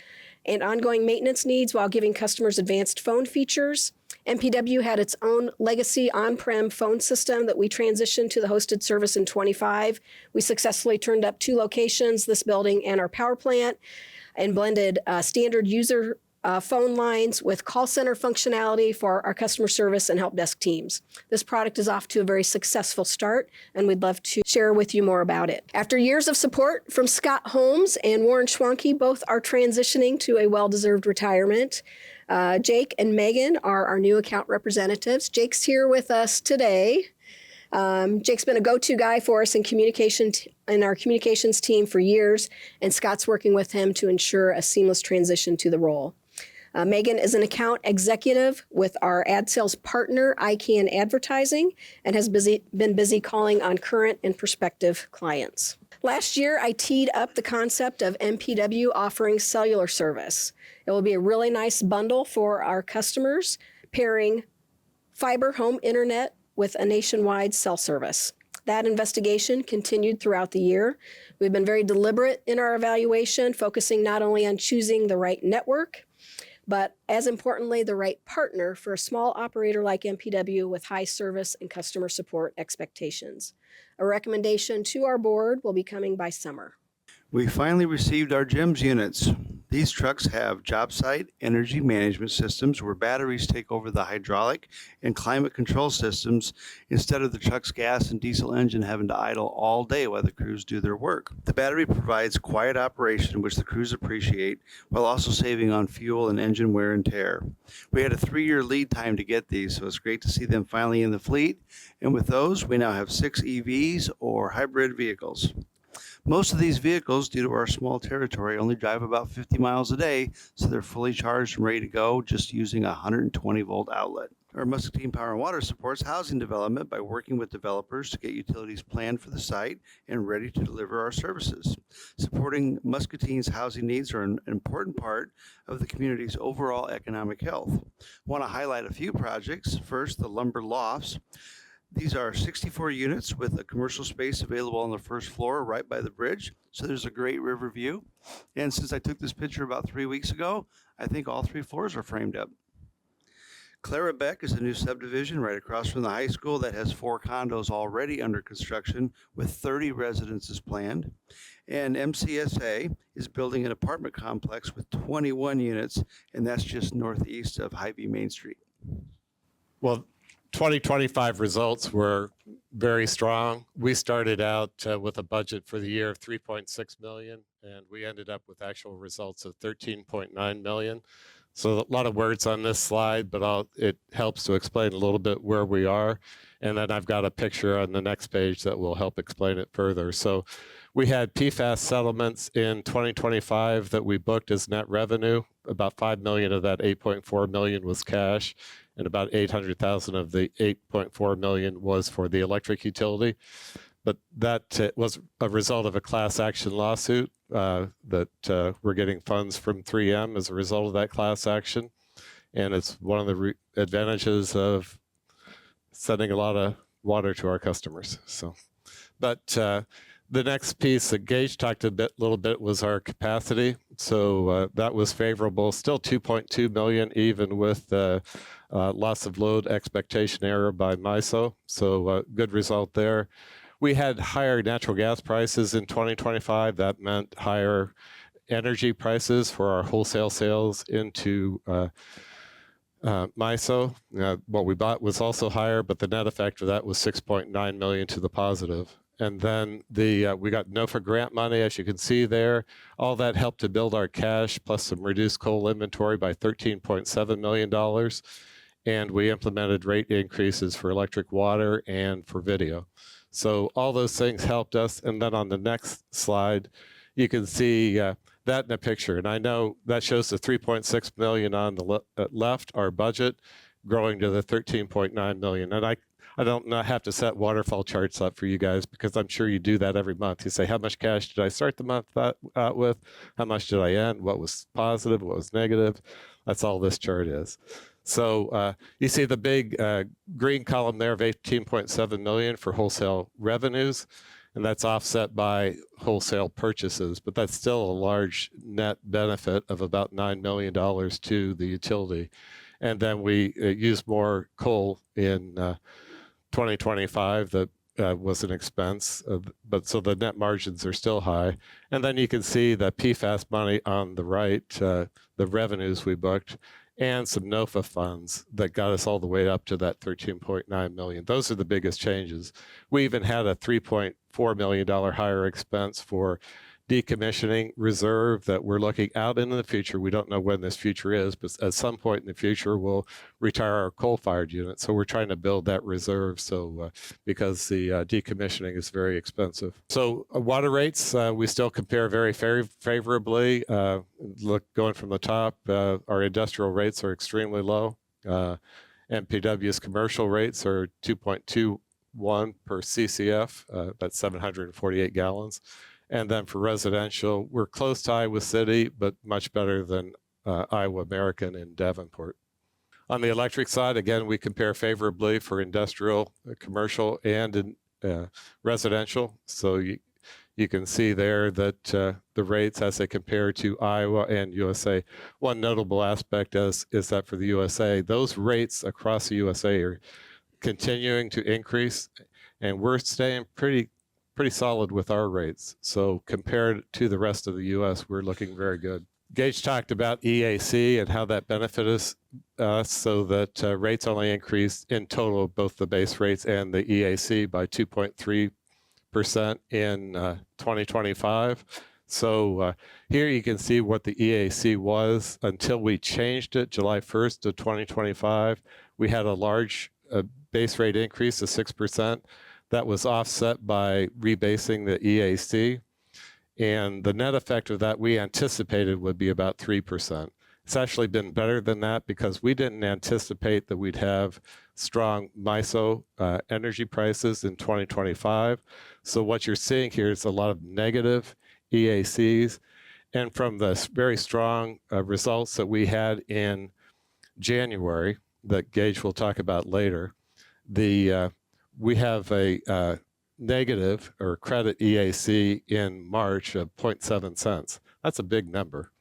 and ongoing maintenance needs while giving customers advanced phone features. MPW had its own legacy on-prem phone system that we transitioned to the hosted service in 25. We successfully turned up 2 locations, this building and our power plant, and blended standard user phone lines with call center functionality for our customer service and help desk teams. This product is off to a very successful start, and we'd love to share with you more about it. After years of support from Scott Holmes and Warren Schwanke, both are transitioning to a well-deserved retirement. Jake and Megan are our new account representatives. Jake's here with us today. Jake's been a go-to guy for us in our communications team for years, and Scott's working with him to ensure a seamless transition to the role. Megan is an account executive with our ad sales partner, ICANN Advertising, and has been busy calling on current and prospective clients. Last year, I teed up the concept of MPW offering cellular service. It will be a really nice bundle for our customers, pairing fiber home internet with a nationwide cell service. That investigation continued throughout the year. We've been very deliberate in our evaluation, focusing not only on choosing the right network, but as importantly, the right partner for a small operator like MPW with high service and customer support expectations. A recommendation to our board will be coming by summer. We finally received our GEMS units. These trucks have job site energy management systems where batteries take over the hydraulic and climate control systems instead of the truck's gas and diesel engine having to idle all day while the crews do their work. The battery provides quiet operation, which the crews appreciate, while also saving on fuel and engine wear and tear. We had a 3-year lead time to get these, so it's great to see them finally in the fleet. And with those, we now have 6 EVs or hybrid vehicles. Most of these vehicles, due to our small territory, only drive about 50 miles a day, so they're fully charged and ready to go just using a 120-volt outlet. Our Muscatine Power and Water supports housing development by working with developers to get utilities planned for the site and ready to deliver our services. Supporting Muscatine's housing needs are an important part of the community's overall economic health. I want to highlight a few projects. First, the lumber lofts. These are 64 units with a commercial space available on the first floor right by the bridge, so there's a great river view. And since I took this picture about 3 weeks ago, I think all 3 floors are framed up. Clara Beck is a new subdivision right across from the high school that has 4 condos already under construction with 30 residences planned. And MCSA is building an apartment complex with 21 units, and that's just northeast of Hy-Vee Main Street. Well, 2025 results were very strong. We started out with a budget for the year of 3.6 million, and we ended up with actual results of 13.9 million. So a lot of words on this slide, but it helps to explain a little bit where we are. And then I've got a picture on the next page that will help explain it further. So we had PFAS settlements in 2025 that we booked as net revenue. About 5 million of that 8.4 million was cash, and about 800,000 of the 8.4 million was for the electric utility. But that was a result of a class action lawsuit that we're getting funds from 3M as a result of that class action. And it's one of the advantages of sending a lot of water to our customers. So, but the next piece that Gage talked a little bit was our capacity. So that was favorable, still 2.2 million, even with loss of load expectation error by MISO. So good result there. We had higher natural gas prices in 2025. That meant higher energy prices for our wholesale sales into MISO. What we bought was also higher, but the net effect of that was 6.9 million to the positive. And then we got NOFA grant money, as you can see there. All that helped to build our cash, plus some reduced coal inventory by $13.7 million. And we implemented rate increases for electric, water, and for video. So all those things helped us. And then on the next slide, you can see that in a picture. And I know that shows the 3.6 million on the left, our budget, growing to the 13.9 million. And I don't have to set waterfall charts up for you guys because I'm sure you do that every month. You say, how much cash did I start the month out with? How much did I end? What was positive? What was negative? That's all this chart is. So you see the big green column there of 18.7 million for wholesale revenues, and that's offset by wholesale purchases, but that's still a large net benefit of about $9 million to the utility. And then we use more coal in 2025 that was an expense, but so the net margins are still high. And then you can see the PFAS money on the right, the revenues we booked, and some NOFA funds that got us all the way up to that 13.9 million. Those are the biggest changes. We even had a $3.4 million higher expense for decommissioning reserve that we're looking out into the future. We don't know when this future is, but at some point in the future, we'll retire our coal-fired unit. So we're trying to build that reserve because the decommissioning is very expensive. So water rates, we still compare very favorably. Going from the top, our industrial rates are extremely low. MPW's commercial rates are 2.21 per CCF, that's 748 gallons. And then for residential, we're close to Iowa City, but much better than Iowa American in Davenport. On the electric side, again, we compare favorably for industrial, commercial, and residential. So you can see there that the rates as they compare to Iowa and USA. One notable aspect is that for the USA, those rates across the USA are continuing to increase, and we're staying pretty solid with our rates. So compared to the rest of the U.S., we're looking very good. Gage talked about EAC and how that benefited us so that rates only increased in total, both the base rates and the EAC by 2.3% in 2025. So here you can see what the EAC was until we changed it July 1st of 2025. We had a large base rate increase of 6%. That was offset by rebasing the EAC. And the net effect of that we anticipated would be about 3%. It's actually been better than that because we didn't anticipate that we'd have strong MISO energy prices in 2025. So what you're seeing here is a lot of negative EACs. And from the very strong results that we had in January, that Gage will talk about later, we have a negative or credit EAC in March of 0.7 cents. That's a big number.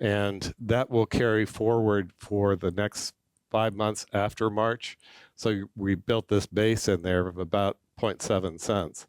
And that will carry forward for the next 5 months after March. So we built this base in there of about 0.7 cents.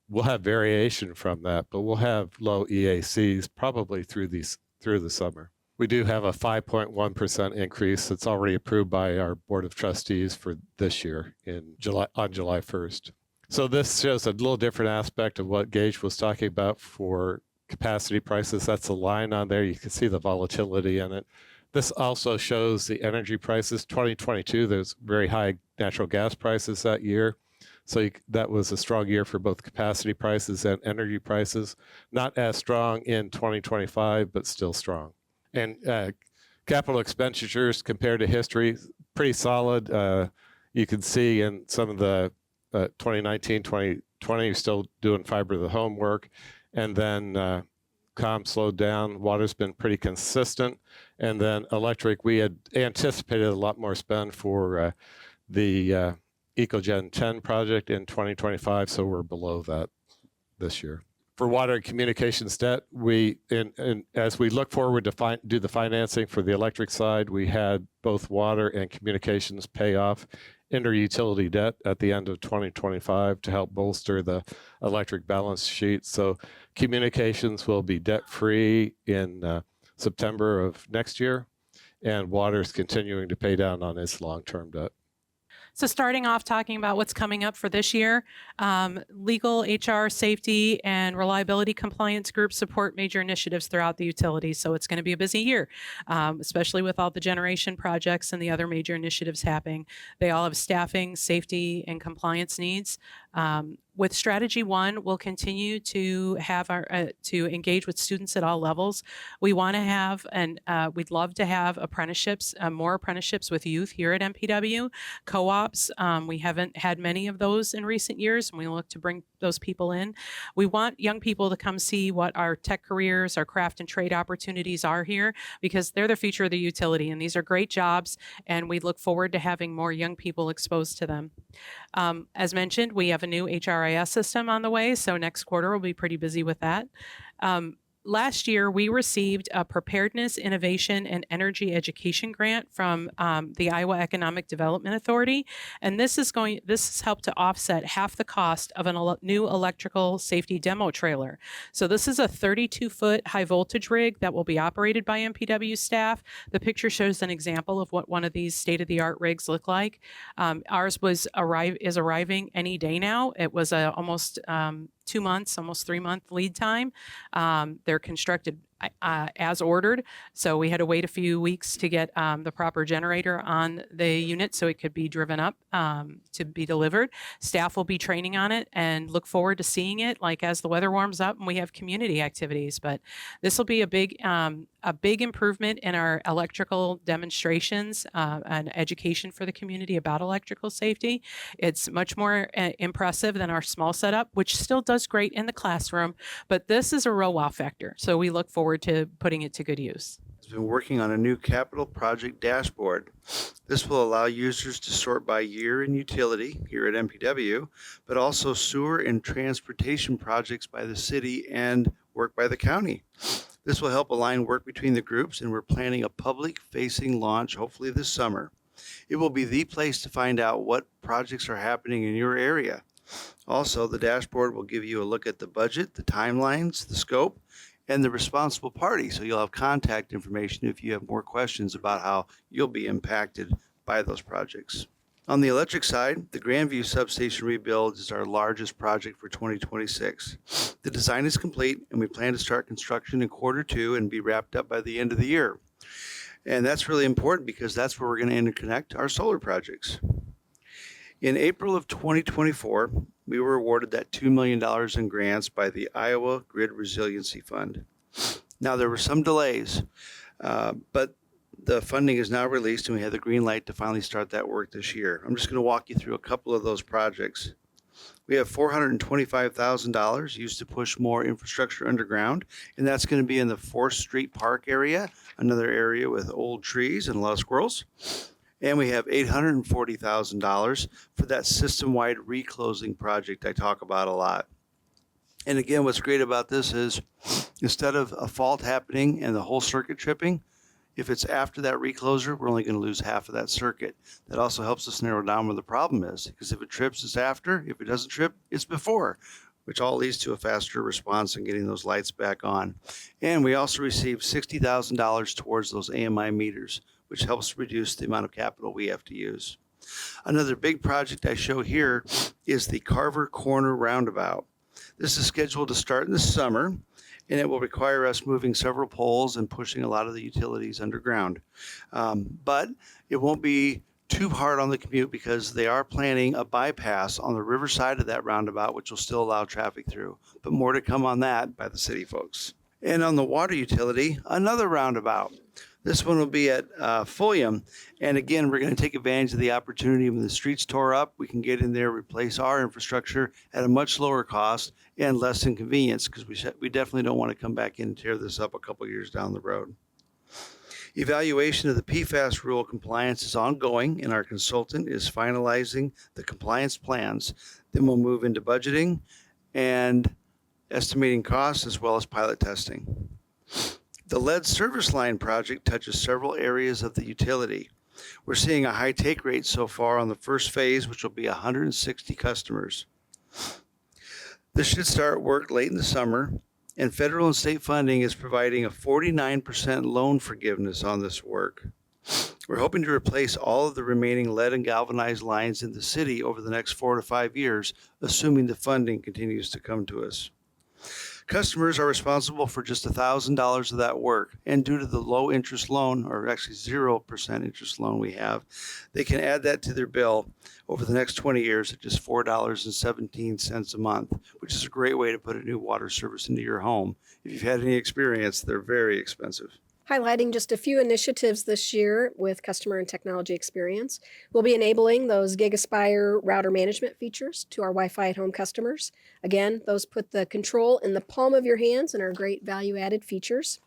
We'll have variation from that, but we'll have low EACs probably through the summer. We do have a 5.1% increase that's already approved by our Board of Trustees for this year on July 1st. So this shows a little different aspect of what Gage was talking about for capacity prices. That's a line on there. You can see the volatility in it. This also shows the energy prices. 2022, there's very high natural gas prices that year. So that was a strong year for both capacity prices and energy prices. Not as strong in 2025, but still strong. And capital expenditures compared to history, pretty solid. You can see in some of the 2019, 2020, you're still doing fiber to the home work. And then comm slowed down. Water's been pretty consistent. And then electric, we had anticipated a lot more spend for the EcoGen 10 project in 2025, so we're below that this year. For water and communications debt, as we look forward to do the financing for the electric side, we had both water and communications pay off interutility debt at the end of 2025 to help bolster the electric balance sheet. So communications will be debt-free in September of next year, and water is continuing to pay down on its long-term debt. So starting off talking about what's coming up for this year, legal, HR, safety, and reliability compliance groups support major initiatives throughout the utility. So it's going to be a busy year, especially with all the generation projects and the other major initiatives happening. They all have staffing, safety, and compliance needs. With Strategy 1, we'll continue to have to engage with students at all levels. We want to have, and we'd love to have apprenticeships, more apprenticeships with youth here at MPW. Co-ops, we haven't had many of those in recent years, and we look to bring those people in. We want young people to come see what our tech careers, our craft and trade opportunities are here, because they're the future of the utility, and these are great jobs, and we look forward to having more young people exposed to them. As mentioned, we have a new HRIS system on the way, so next quarter we'll be pretty busy with that. Last year, we received a Preparedness, Innovation, and Energy Education grant from the Iowa Economic Development Authority, and this has helped to offset half the cost of a new electrical safety demo trailer. So this is a 32-foot high voltage rig that will be operated by MPW staff. The picture shows an example of what one of these state-of-the-art rigs look like. Ours is arriving any day now. It was almost 2 months, almost 3-month lead time. They're constructed as ordered, so we had to wait a few weeks to get the proper generator on the unit so it could be driven up to be delivered. Staff will be training on it and look forward to seeing it like as the weather warms up and we have community activities. But this will be a big improvement in our electrical demonstrations and education for the community about electrical safety. It's much more impressive than our small setup, which still does great in the classroom, but this is a real wow factor. So we look forward to putting it to good use. Has been working on a new capital project dashboard. This will allow users to sort by year and utility here at MPW, but also sewer and transportation projects by the city and work by the county. This will help align work between the groups, and we're planning a public-facing launch hopefully this summer. It will be the place to find out what projects are happening in your area. Also, the dashboard will give you a look at the budget, the timelines, the scope, and the responsible party, so you'll have contact information if you have more questions about how you'll be impacted by those projects. On the electric side, the Grandview substation rebuild is our largest project for 2026. The design is complete, and we plan to start construction in Q2 and be wrapped up by the end of the year. And that's really important because that's where we're going to interconnect our solar projects. In April of 2024, we were awarded that $2 million in grants by the Iowa Grid Resiliency Fund. Now, there were some delays, but the funding is now released and we have the green light to finally start that work this year. I'm just going to walk you through a couple of those projects. We have $425,000 used to push more infrastructure underground, and that's going to be in the 4th Street Park area, another area with old trees and a lot of squirrels. And we have $840,000 for that system-wide reclosing project I talk about a lot. And again, what's great about this is instead of a fault happening and the whole circuit tripping, if it's after that recloser, we're only going to lose half of that circuit. That also helps us narrow down where the problem is, because if it trips, it's after. If it doesn't trip, it's before, which all leads to a faster response in getting those lights back on. And we also received $60,000 towards those AMI meters, which helps reduce the amount of capital we have to use. Another big project I show here is the Carver Corner Roundabout. This is scheduled to start in the summer, and it will require us moving several poles and pushing a lot of the utilities underground. But it won't be too hard on the commute because they are planning a bypass on the river side of that roundabout, which will still allow traffic through. But more to come on that by the city folks. And on the water utility, another roundabout. This one will be at Fulham. And again, we're going to take advantage of the opportunity when the streets tore up. We can get in there, replace our infrastructure at a much lower cost and less inconvenience, because we definitely don't want to come back in and tear this up a couple years down the road. Evaluation of the PFAS rule compliance is ongoing, and our consultant is finalizing the compliance plans. Then we'll move into budgeting and estimating costs as well as pilot testing. The lead service line project touches several areas of the utility. We're seeing a high take rate so far on the first phase, which will be 160 customers. This should start work late in the summer, and federal and state funding is providing a 49% loan forgiveness on this work. We're hoping to replace all of the remaining lead and galvanized lines in the city over the next 4 to 5 years, assuming the funding continues to come to us. Customers are responsible for just $1,000 of that work, and due to the low interest loan, or actually 0% interest loan we have, they can add that to their bill over the next 20 years at just $4.17 a month, which is a great way to put a new water service into your home. If you've had any experience, they're very expensive. Highlighting just a few initiatives this year with customer and technology experience. We'll be enabling those GigaSpire router management features to our Wi-Fi at home customers. Again, those put the control in the palm of your hands and are great value-added features.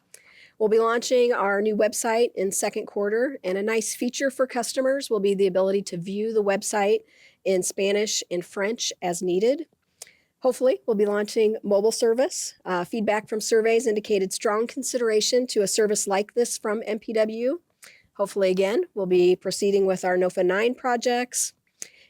We'll be launching our new website in second quarter, and a nice feature for customers will be the ability to view the website in Spanish and French as needed. Hopefully, we'll be launching mobile service. Feedback from surveys indicated strong consideration to a service like this from MPW. Hopefully, again, we'll be proceeding with our NOFA 9 projects.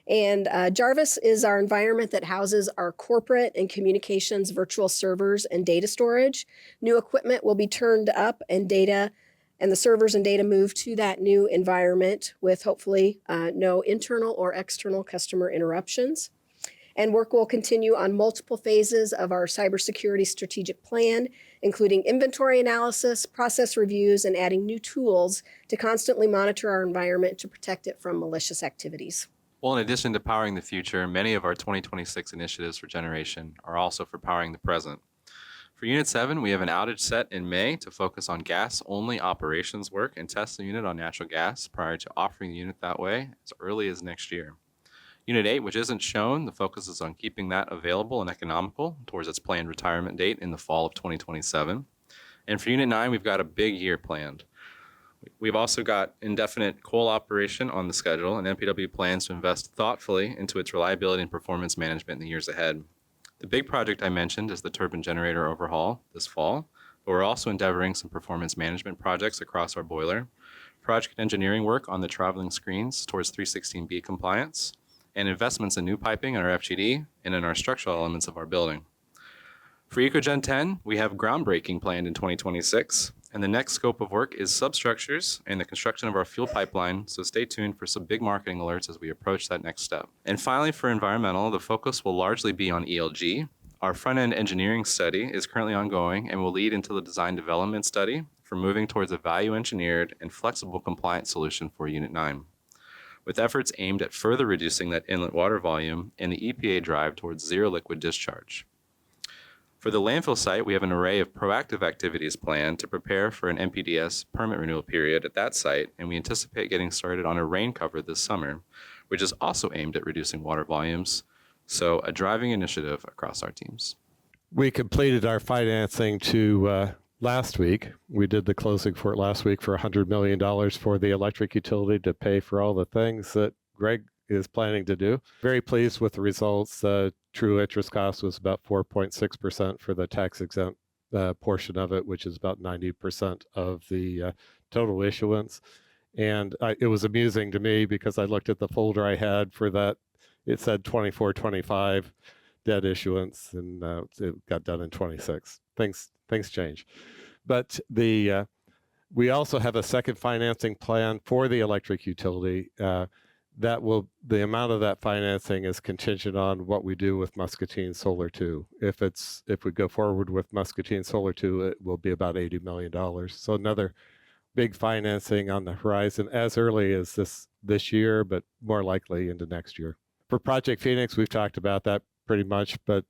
And Jarvis is our environment that houses our corporate and communications virtual servers and data storage. New equipment will be turned up and the servers and data moved to that new environment with hopefully no internal or external customer interruptions. And work will continue on multiple phases of our cybersecurity strategic plan, including inventory analysis, process reviews, and adding new tools to constantly monitor our environment to protect it from malicious activities. Well, in addition to powering the future, many of our 2026 initiatives for generation are also for powering the present. For Unit 7, we have an outage set in May to focus on gas-only operations work and test the unit on natural gas prior to offering the unit that way as early as next year. Unit 8, which isn't shown, the focus is on keeping that available and economical towards its planned retirement date in the fall of 2027. And for Unit 9, we've got a big year planned. We've also got indefinite coal operation on the schedule, and MPW plans to invest thoughtfully into its reliability and performance management in the years ahead. The big project I mentioned is the turbine generator overhaul this fall, but we're also endeavoring some performance management projects across our boiler, project engineering work on the traveling screens towards 316B compliance, and investments in new piping in our FGD and in our structural elements of our building. For EcoGen 10, we have groundbreaking planned in 2026, and the next scope of work is substructures and the construction of our fuel pipeline, so stay tuned for some big marketing alerts as we approach that next step. And finally, for environmental, the focus will largely be on ELG. Our front-end engineering study is currently ongoing and will lead into the design development study for moving towards a value-engineered and flexible compliance solution for Unit 9. With efforts aimed at further reducing that inlet water volume and the EPA drive towards zero liquid discharge. For the landfill site, we have an array of proactive activities planned to prepare for an MPDS permit renewal period at that site, and we anticipate getting started on a rain cover this summer, which is also aimed at reducing water volumes, so a driving initiative across our teams. We completed our financing to last week. We did the closing for it last week for $100 million for the electric utility to pay for all the things that Greg is planning to do. Very pleased with the results. True interest cost was about 4.6% for the tax exempt portion of it, which is about 90% of the total issuance. And it was amusing to me because I looked at the folder I had for that. It said 24-25 debt issuance, and it got done in 26. Things change. But we also have a second financing plan for the electric utility. The amount of that financing is contingent on what we do with Muscatine Solar 2. If we go forward with Muscatine Solar 2, it will be about $80 million. So another big financing on the horizon as early as this year, but more likely into next year. For Project Phoenix, we've talked about that pretty much, but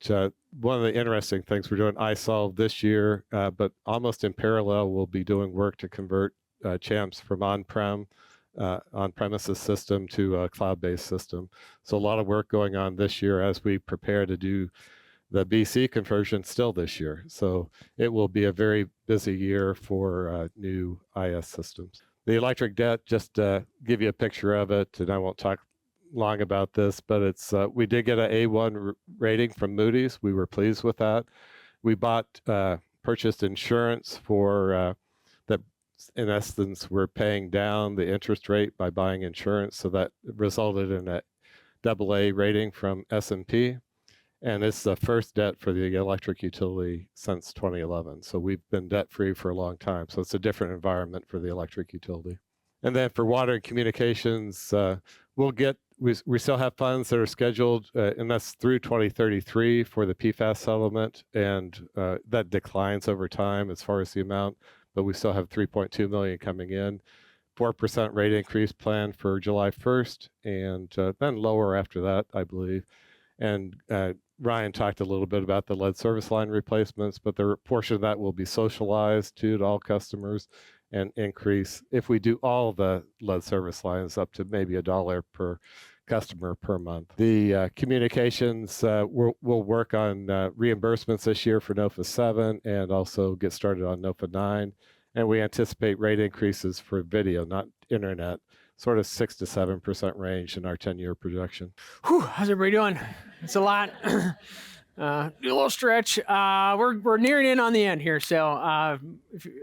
one of the interesting things we're doing iSolve this year, but almost in parallel, we'll be doing work to convert CHAMPS from on-premises system to a cloud-based system. So a lot of work going on this year as we prepare to do the BC conversion still this year. So it will be a very busy year for new IS systems. The electric debt, just give you a picture of it, and I won't talk long about this, but it's we did get an A1 rating from Moody's. We were pleased with that. We purchased insurance for that. In essence, we're paying down the interest rate by buying insurance, so that resulted in a AA rating from S&P, and it's the first debt for the electric utility since 2011. So we've been debt-free for a long time. So it's a different environment for the electric utility. And then for water and communications, we'll get we still have funds that are scheduled, and that's through 2033 for the PFAS settlement, and that declines over time as far as the amount, but we still have 3.2 million coming in. 4% rate increase planned for July 1st, and then lower after that, I believe. And Ryan talked a little bit about the lead service line replacements, but the portion of that will be socialized to all customers and increase if we do all the lead service lines up to maybe $1 per customer per month. The communications, we'll work on reimbursements this year for NOFA 7 and also get started on NOFA 9. And we anticipate rate increases for video, not internet, sort of 6 to 7% range in our 10-year projection. Whew, how's everybody doing? It's a lot. A little stretch. We're nearing in on the end here, so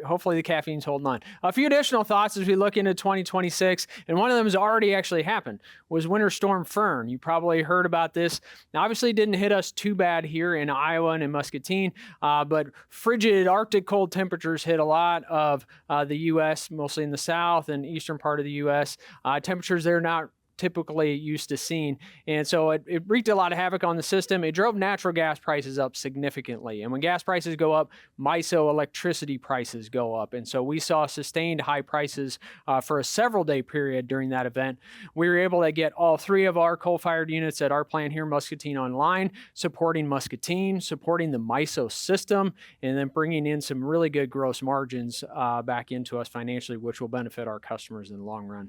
hopefully the caffeine's holding on. A few additional thoughts as we look into 2026, and one of them has already actually happened, was Winter Storm Fern. You probably heard about this. Now, obviously, it didn't hit us too bad here in Iowa and in Muscatine, but frigid Arctic cold temperatures hit a lot of the U.S., mostly in the south and eastern part of the U.S. Temperatures there not typically used to seeing. And so it wreaked a lot of havoc on the system. It drove natural gas prices up significantly. And when gas prices go up, MISO electricity prices go up. And so we saw sustained high prices for a several day period during that event. We were able to get all 3 of our coal-fired units at our plant here in Muscatine online, supporting Muscatine, supporting the MISO system, and then bringing in some really good gross margins back into us financially, which will benefit our customers in the long run.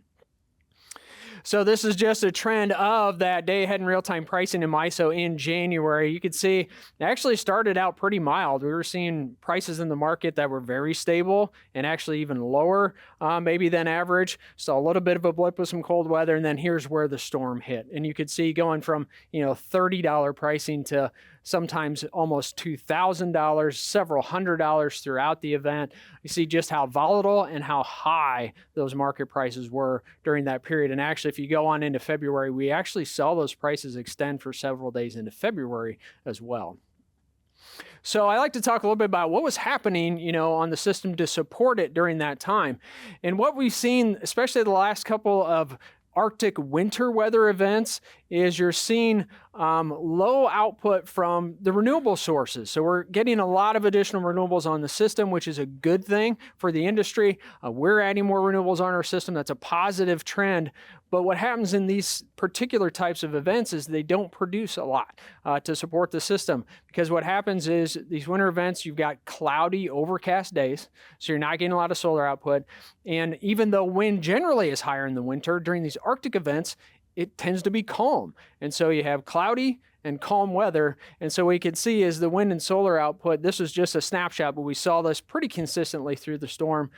So this is just a trend of that day ahead in real-time pricing in MISO in January. You could see it actually started out pretty mild. We were seeing prices in the market that were very stable and actually even lower maybe than average. So a little bit of a blip with some cold weather, and then here's where the storm hit. And you could see going from $30 pricing to sometimes almost $2,000, several $100s throughout the event. You see just how volatile and how high those market prices were during that period. And actually, if you go on into February, we actually saw those prices extend for several days into February as well. So I like to talk a little bit about what was happening, on the system to support it during that time. And what we've seen, especially the last couple of Arctic winter weather events, is you're seeing low output from the renewable sources. So we're getting a lot of additional renewables on the system, which is a good thing for the industry. We're adding more renewables on our system. That's a positive trend. But what happens in these particular types of events is they don't produce a lot to support the system, because what happens is these winter events, you've got cloudy, overcast days, so you're not getting a lot of solar output. And even though wind generally is higher in the winter, during these Arctic events, it tends to be calm. And so you have cloudy and calm weather. And so what you can see is the wind and solar output, this was just a snapshot, but we saw this pretty consistently through the storm,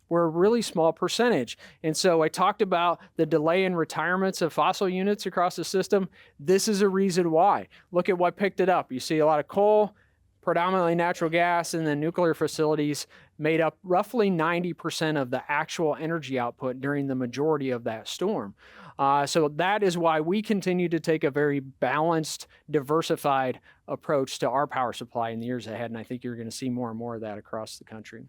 were a really small percentage. And so I talked about the delay in retirements of fossil units across the system. This is a reason why. Look at what picked it up. You see a lot of coal, predominantly natural gas, and then nuclear facilities made up roughly 90% of the actual energy output during the majority of that storm. So that is why we continue to take a very balanced, diversified approach to our power supply in the years ahead, and I think you're going to see more and more of that across the country.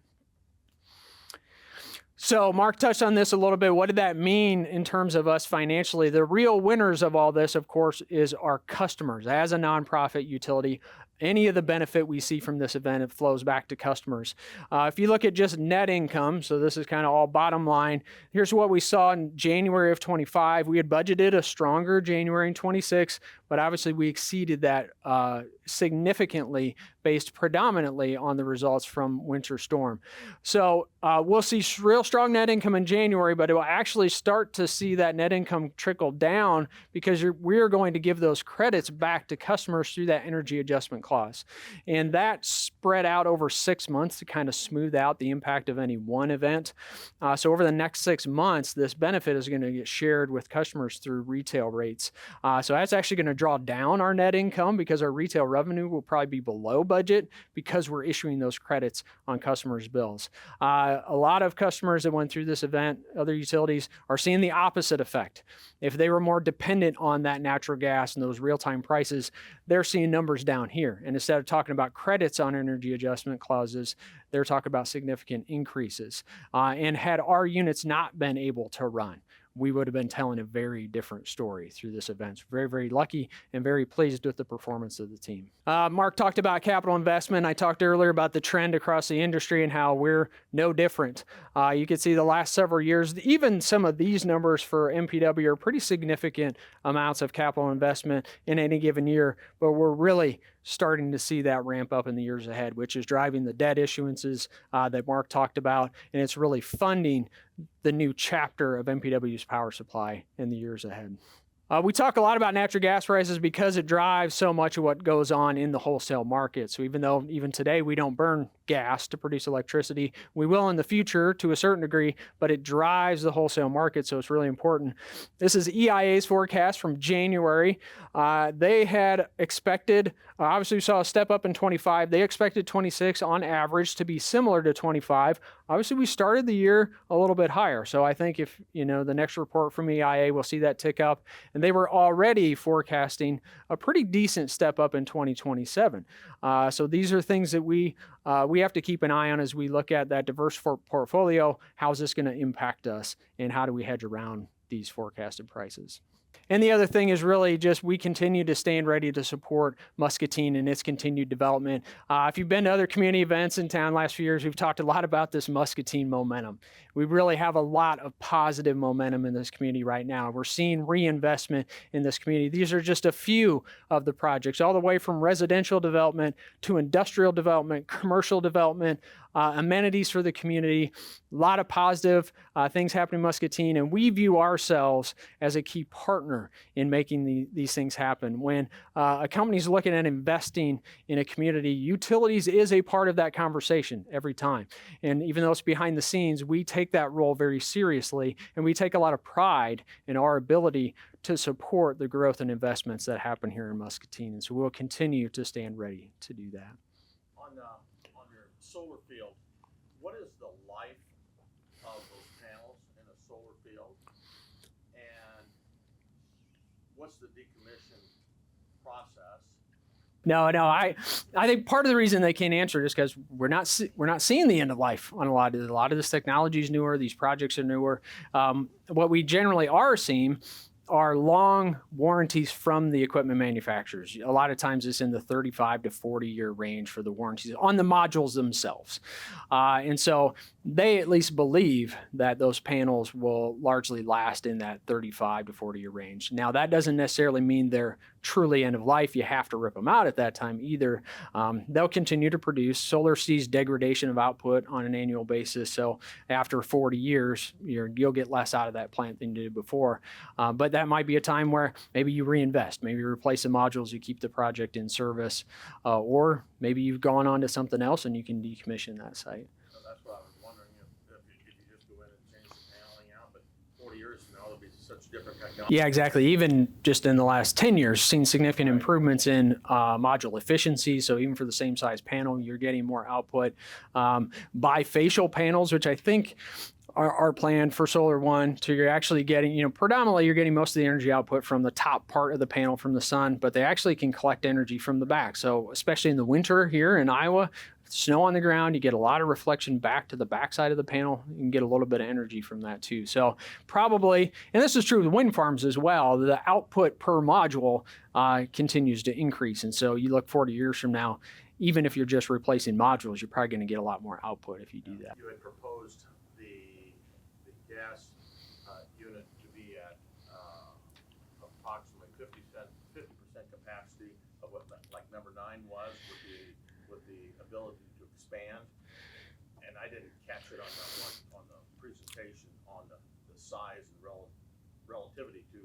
So Mark touched on this a little bit. What did that mean in terms of us financially? The real winners of all this, of course, is our customers. As a nonprofit utility, any of the benefit we see from this event, it flows back to customers. If you look at just net income, so this is kind of all bottom line, here's what we saw in January of 25. We had budgeted a stronger January in 26, but obviously we exceeded that significantly based predominantly on the results from Winter Storm. So we'll see real strong net income in January, but it will actually start to see that net income trickle down because we're going to give those credits back to customers through that energy adjustment clause. And that spread out over 6 months to kind of smooth out the impact of any one event. So over the next 6 months, this benefit is going to get shared with customers through retail rates. So that's actually going to draw down our net income because our retail revenue will probably be below budget because we're issuing those credits on customers' bills. A lot of customers that went through this event, other utilities, are seeing the opposite effect. If they were more dependent on that natural gas and those real-time prices, they're seeing numbers down here. And instead of talking about credits on energy adjustment clauses, they're talking about significant increases. And had our units not been able to run, we would have been telling a very different story through this event. So very, very lucky and very pleased with the performance of the team. Mark talked about capital investment. I talked earlier about the trend across the industry and how we're no different. You can see the last several years, even some of these numbers for MPW are pretty significant amounts of capital investment in any given year, but we're really starting to see that ramp up in the years ahead, which is driving the debt issuances that Mark talked about, and it's really funding the new chapter of MPW's power supply in the years ahead. We talk a lot about natural gas prices because it drives so much of what goes on in the wholesale market. So even though even today we don't burn gas to produce electricity, we will in the future to a certain degree, but it drives the wholesale market, so it's really important. This is EIA's forecast from January. They had expected, obviously we saw a step up in 25. They expected 26 on average to be similar to 25. Obviously we started the year a little bit higher. So I think if, the next report from EIA, we'll see that tick up. And they were already forecasting a pretty decent step up in 2027. So these are things that we have to keep an eye on as we look at that diverse portfolio. How is this going to impact us, and how do we hedge around these forecasted prices? And the other thing is really just we continue to stand ready to support Muscatine and its continued development. If you've been to other community events in town last few years, we've talked a lot about this Muscatine momentum. We really have a lot of positive momentum in this community right now. We're seeing reinvestment in this community. These are just a few of the projects, all the way from residential development to industrial development, commercial development, amenities for the community, a lot of positive things happening in Muscatine, and we view ourselves as a key partner in making these things happen. When a company's looking at investing in a community, utilities is a part of that conversation every time. And even though it's behind the scenes, we take that role very seriously, and we take a lot of pride in our ability to support the growth and investments that happen here in Muscatine. And so we'll continue to stand ready to do that. On your solar field, what is the life of those panels in a solar field, and what's the decommission process? No, I think part of the reason they can't answer it is because we're not seeing the end of life on a lot of this technology is newer. These projects are newer. What we generally are seeing are long warranties from the equipment manufacturers. A lot of times it's in the 35 to 40 year range for the warranties on the modules themselves. And so they at least believe that those panels will largely last in that 35 to 40 year range. Now that doesn't necessarily mean they're truly end of life. You have to rip them out at that time either. They'll continue to produce. Solar sees degradation of output on an annual basis. So after 40 years, you'll get less out of that plant than you did before. But that might be a time where maybe you reinvest, maybe you replace the modules, you keep the project in service, or maybe you've gone on to something else and you can decommission that site. So that's what I was wondering, if you just go in and change the paneling out, but 40 years from now there'll be such different technology. Yeah, exactly. Even just in the last 10 years, seen significant improvements in module efficiency. So even for the same size panel, you're getting more output. Bifacial panels, which I think are planned for Solar One, so you're actually getting, predominantly you're getting most of the energy output from the top part of the panel from the sun, but they actually can collect energy from the back. So especially in the winter here in Iowa, snow on the ground, you get a lot of reflection back to the backside of the panel. You can get a little bit of energy from that too. So probably, and this is true with wind farms as well, the output per module continues to increase. And so you look 40 years from now, even if you're just replacing modules, you're probably going to get a lot more output if you do that. You had proposed the gas unit to be at approximately 50% capacity of what like number 9 was, with the ability to expand. And I didn't catch it on the presentation on the size and relativity to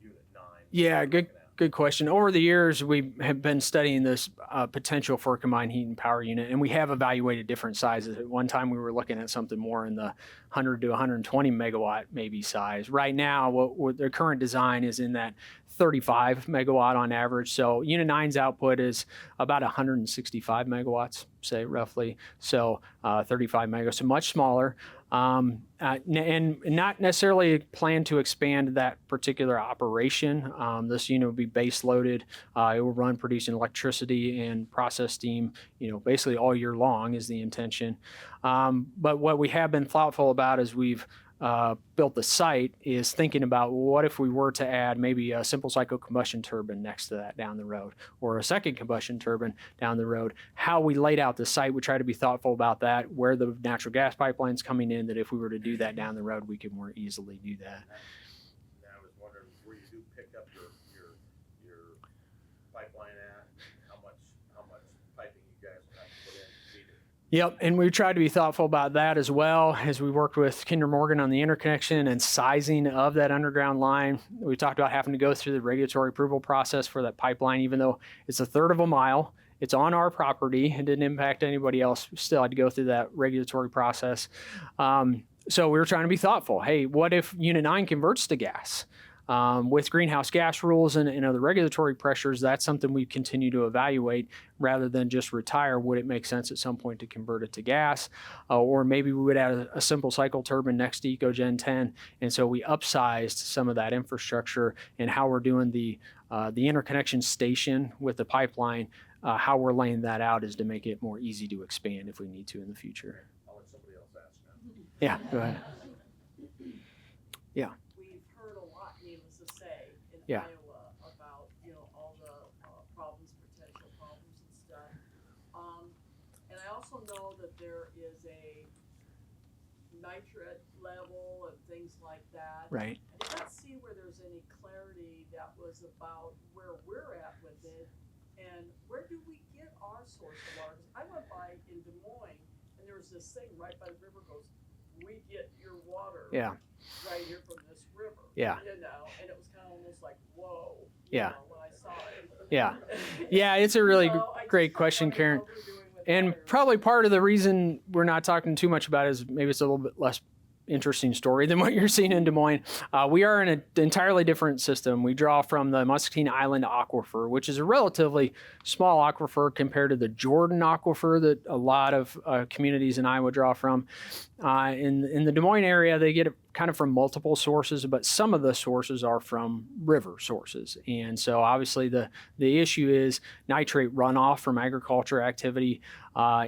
unit 9. Yeah, good question. Over the years, we have been studying this potential for a combined heat and power unit, and we have evaluated different sizes. At one time, we were looking at something more in the 100 to 120 megawatt maybe size. Right now, what their current design is in that 35 megawatt on average. So Unit 9's output is about 165 megawatts, say roughly. So 35 megawatts, so much smaller. And not necessarily plan to expand that particular operation. This unit will be base loaded. It will run producing electricity and process steam, basically all year long is the intention. But what we have been thoughtful about is we've built the site is thinking about, well, what if we were to add maybe a simple cycle combustion turbine next to that down the road, or a second combustion turbine down the road. How we laid out the site, we try to be thoughtful about that, where the natural gas pipeline's coming in, that if we were to do that down the road, we could more easily do that. And I was wondering where you do pick up your pipeline at, how much piping you guys will have to put in to feed it. Yep, and we tried to be thoughtful about that as well as we worked with Kinder Morgan on the interconnection and sizing of that underground line. We talked about having to go through the regulatory approval process for that pipeline, even though it's a third of a mile. It's on our property. It didn't impact anybody else. We still had to go through that regulatory process. So we were trying to be thoughtful. Hey, what if Unit 9 converts to gas? With greenhouse gas rules and other regulatory pressures, that's something we continue to evaluate rather than just retire. Would it make sense at some point to convert it to gas? Or maybe we would add a simple cycle turbine next to EcoGen 10. And so we upsized some of that infrastructure and how we're doing the interconnection station with the pipeline. How we're laying that out is to make it more easy to expand if we need to in the future. I'll let somebody else ask now. Yeah, go ahead. Yeah. We've heard a lot, needless to say, in Yeah. Iowa about, all the problems, potential problems and stuff. And I also know that there is a nitrate level and things like that. Right. I did not see where there's any clarity that was about where we're at with it and where do we get our source of water? 'Cause I went by in Des Moines and there was this thing right by the river goes, we get your water. Yeah. Right here from this river. Yeah. And it was kind of almost like, whoa. Yeah. When I saw it. Yeah. Yeah, it's a really I great just question, wonder Karen. what we're doing with And water. probably part of the reason we're not talking too much about it is maybe it's a little bit less interesting story than what you're seeing in Des Moines. We are in an entirely different system. We draw from the Muscatine Island Aquifer, which is a relatively small aquifer compared to the Jordan Aquifer that a lot of communities in Iowa draw from. In the Des Moines area, they get it kind of from multiple sources, but some of the sources are from river sources. And so obviously the issue is nitrate runoff from agriculture activity,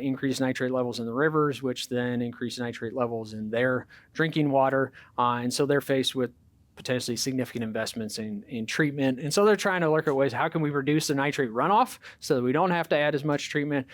increased nitrate levels in the rivers, which then increase nitrate levels in their drinking water. And so they're faced with potentially significant investments in treatment. And so they're trying to look at ways, how can we reduce the nitrate runoff so that we don't have to add as much treatment?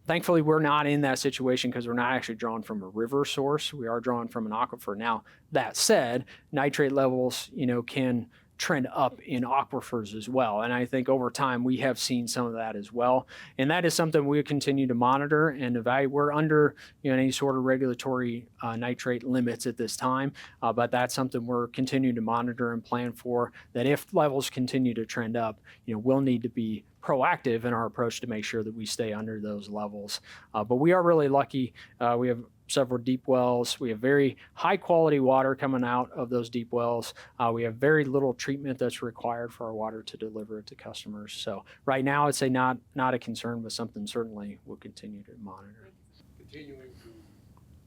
Thankfully, we're not in that situation because we're not actually drawn from a river source. We are drawn from an aquifer. Now, that said, nitrate levels, can trend up in aquifers as well. And I think over time, we have seen some of that as well. And that is something we continue to monitor and evaluate. We're under any sort of regulatory nitrate limits at this time, but that's something we're continuing to monitor and plan for, that if levels continue to trend up, we'll need to be proactive in our approach to make sure that we stay under those levels. But we are really lucky. We have several deep wells. We have very high quality water coming out of those deep wells. We have very little treatment that's required for our water to deliver it to customers. So right now, I'd say not a concern, but something certainly we'll continue to monitor. Continuing to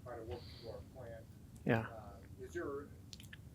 try to work through our plan. Yeah. Is there,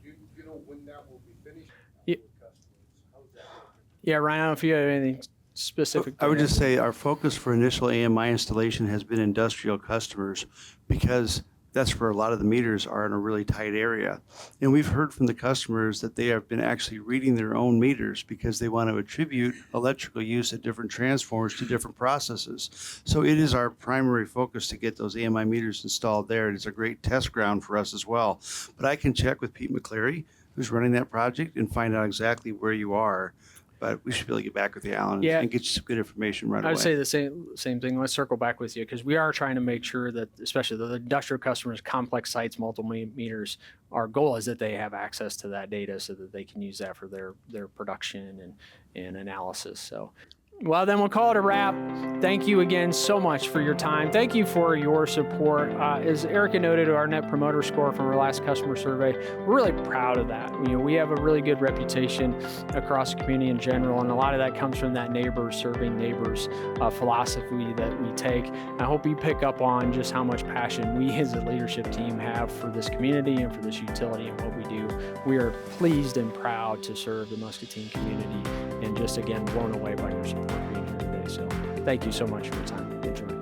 do you know when that will be finished? Yeah. With customers? How's that working? Yeah, Ryan, I don't know if you have anything specific. I would just say our focus for initial AMI installation has been industrial customers because that's where a lot of the meters are in a really tight area. And we've heard from the customers that they have been actually reading their own meters because they want to attribute electrical use at different transformers to different processes. So it is our primary focus to get those AMI meters installed there. It's a great test ground for us as well. But I can check with Pete McCleary, who's running that project, and find out exactly where you are. But we should be able to get back with you, Alan, Yeah. and get you some good information right away. I'd say the same thing. Let's circle back with you because we are trying to make sure that, especially the industrial customers, complex sites, multiple meters, our goal is that they have access to that data so that they can use that for their production and analysis. So, well, then we'll call it a wrap. Thank you again so much for your time. Thank you for your support. As Erica noted, our Net Promoter Score from our last customer survey, we're really proud of that. We have a really good reputation across the community in general, and a lot of that comes from that neighbors serving neighbors philosophy that we take. I hope you pick up on just how much passion we as a leadership team have for this community and for this utility and what we do. We are pleased and proud to serve the Muscatine community and just, again, blown away by your support being here today. So thank you so much for your time. Enjoy.